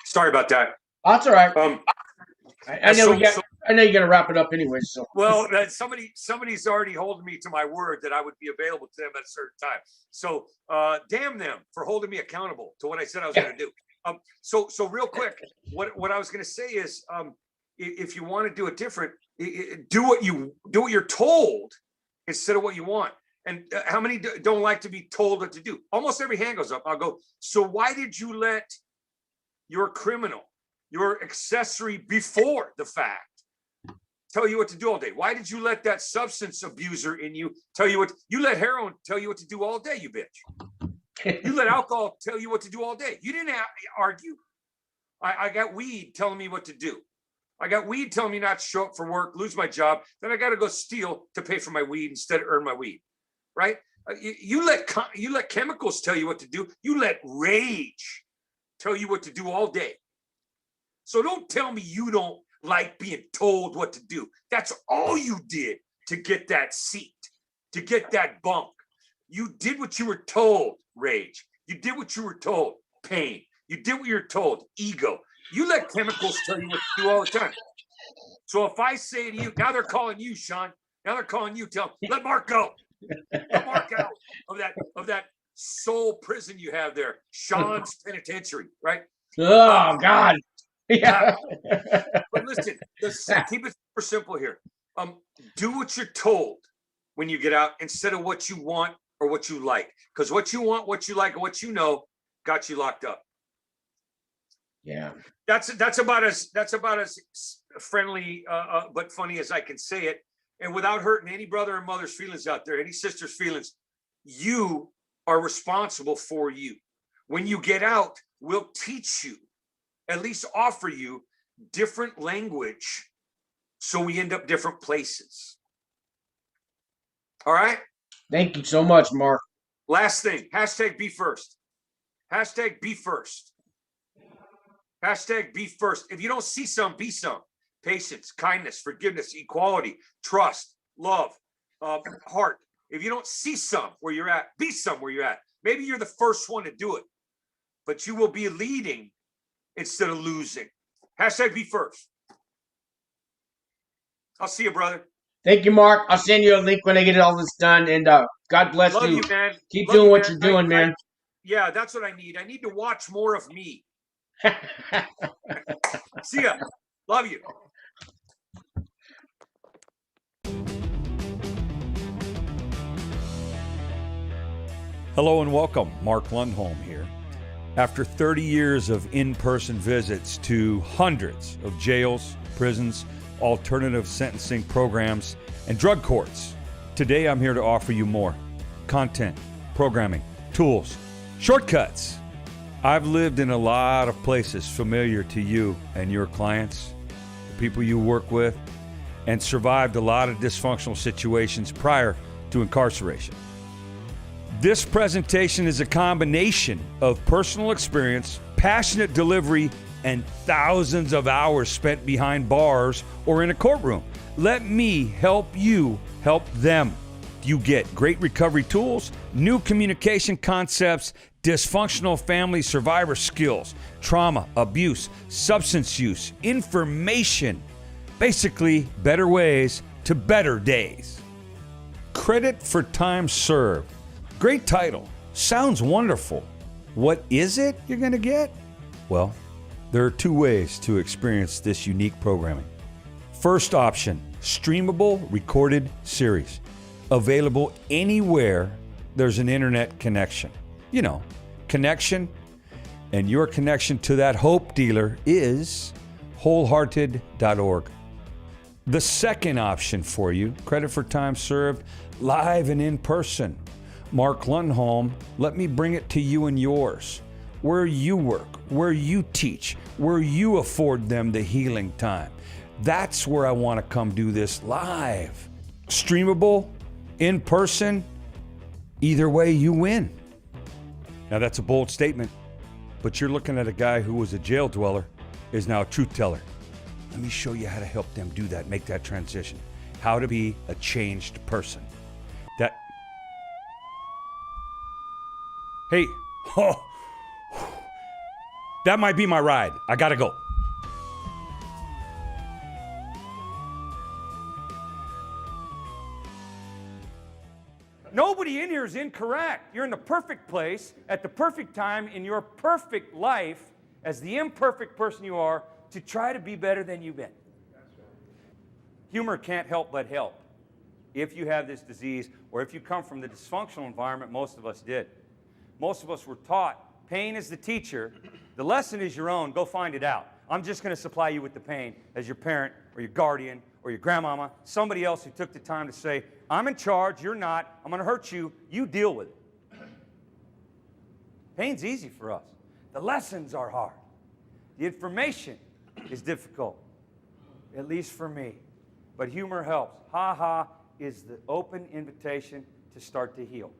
Sorry about that. That's all right. I know you're gonna wrap it up anyway. So well, somebody's already holding me to my word that I would be available to them at a certain time. So damn them for holding me accountable to what I said I was going to do. So real quick, what I was going to say is, if you want to do it different, do what you're told instead of what you want. And how many don't like to be told what to do? Almost every hand goes up. I'll go, so why did you let your criminal, your accessory before the fact, tell you what to do all day? Why did you let that substance abuser in you tell you what? You let heroin tell you what to do all day, you bitch. You let alcohol tell you what to do all day. You didn't argue. I got weed telling me what to do. I got weed telling me not to show up for work, lose my job. Then I got to go steal to pay for my weed instead of earn my weed, right? You let chemicals tell you what to do. You let rage tell you what to do all day. So don't tell me you don't like being told what to do. That's all you did to get that seat, to get that bunk. You did what you were told, rage. You did what you were told, pain. You did what you were told, ego. You let chemicals tell you what to do all the time. So if I say to you, now they're calling you, Sean. Now they're calling you, tell them, let Mark go. Let Mark out of that soul prison you have there, Sean's penitentiary, right? Oh, God. Yeah. But listen, keep it super simple here. Do what you're told when you get out instead of what you want or what you like. Because what you want, what you like, and what you know got you locked up. Yeah. That's about as friendly but funny as I can say it. And without hurting any brother or mother's feelings out there, any sister's feelings, you are responsible for you. When you get out, we'll teach you, at least offer you different language so we end up different places. All right? Thank you so much, Mark. Last thing, hashtag be first. Hashtag be first. Hashtag be first. If you don't see some, be some. Patience, kindness, forgiveness, equality, trust, love, heart. If you don't see some where you're at, be some where you're at. Maybe you're the first one to do it, but you will be leading instead of losing. Hashtag be first. I'll see you, brother. Thank you, Mark. I'll send you a link when I get all this done. And God bless Love you. you, man. Keep Love doing you, what man. you're doing, man. Yeah, that's what I need. I need to watch more of me. See ya. Love you. Hello and welcome. Mark Lundholm here. After 30 years of in-person visits to hundreds of jails, prisons, alternative sentencing programs, and drug courts, today I'm here to offer you more content, programming, tools, shortcuts. I've lived in a lot of places familiar to you and your clients, the people you work with, and survived a lot of dysfunctional situations prior to incarceration. This presentation is a combination of personal experience, passionate delivery, and thousands of hours spent behind bars or in a courtroom. Let me help you help them. You get great recovery tools, new communication concepts, dysfunctional family survivor skills, trauma, abuse, substance use, information. Basically, better ways to better days. Credit for time served. Great title. Sounds wonderful. What is it you're going to get? Well, there are two ways to experience this unique programming. First option, streamable recorded series. Available anywhere there's an internet connection. You know, connection. And your connection to that hope dealer is wholehearted.org. The second option for you, credit for time served, live and in person. Mark Lundholm, let me bring it to you and yours. Where you work, where you teach, where you afford them the healing time. That's where I want to come do this live. Streamable, in person, either way you win. Now that's a bold statement, but you're looking at a guy who was a jail dweller, is now a truth teller. Let me show you how to help them do that, make that transition. How to be a changed person. Hey, that might be my ride. I gotta go. Nobody in here is incorrect. You're in the perfect place at the perfect time in your perfect life as the imperfect person you are to try to be better than you've been. Humor can't help but help if you have this disease or if you come from the dysfunctional environment most of us did. Most of us were taught pain is the teacher. The lesson is your own. Go find it out. I'm just going to supply you with the pain as your parent or your guardian or your grandmama, somebody else who took the time to say, I'm in charge, you're not, I'm going to hurt you, you deal with it. Pain's easy for us. The lessons are hard. The information is difficult, at least for me. But humor helps. Ha ha is the open invitation to start to heal.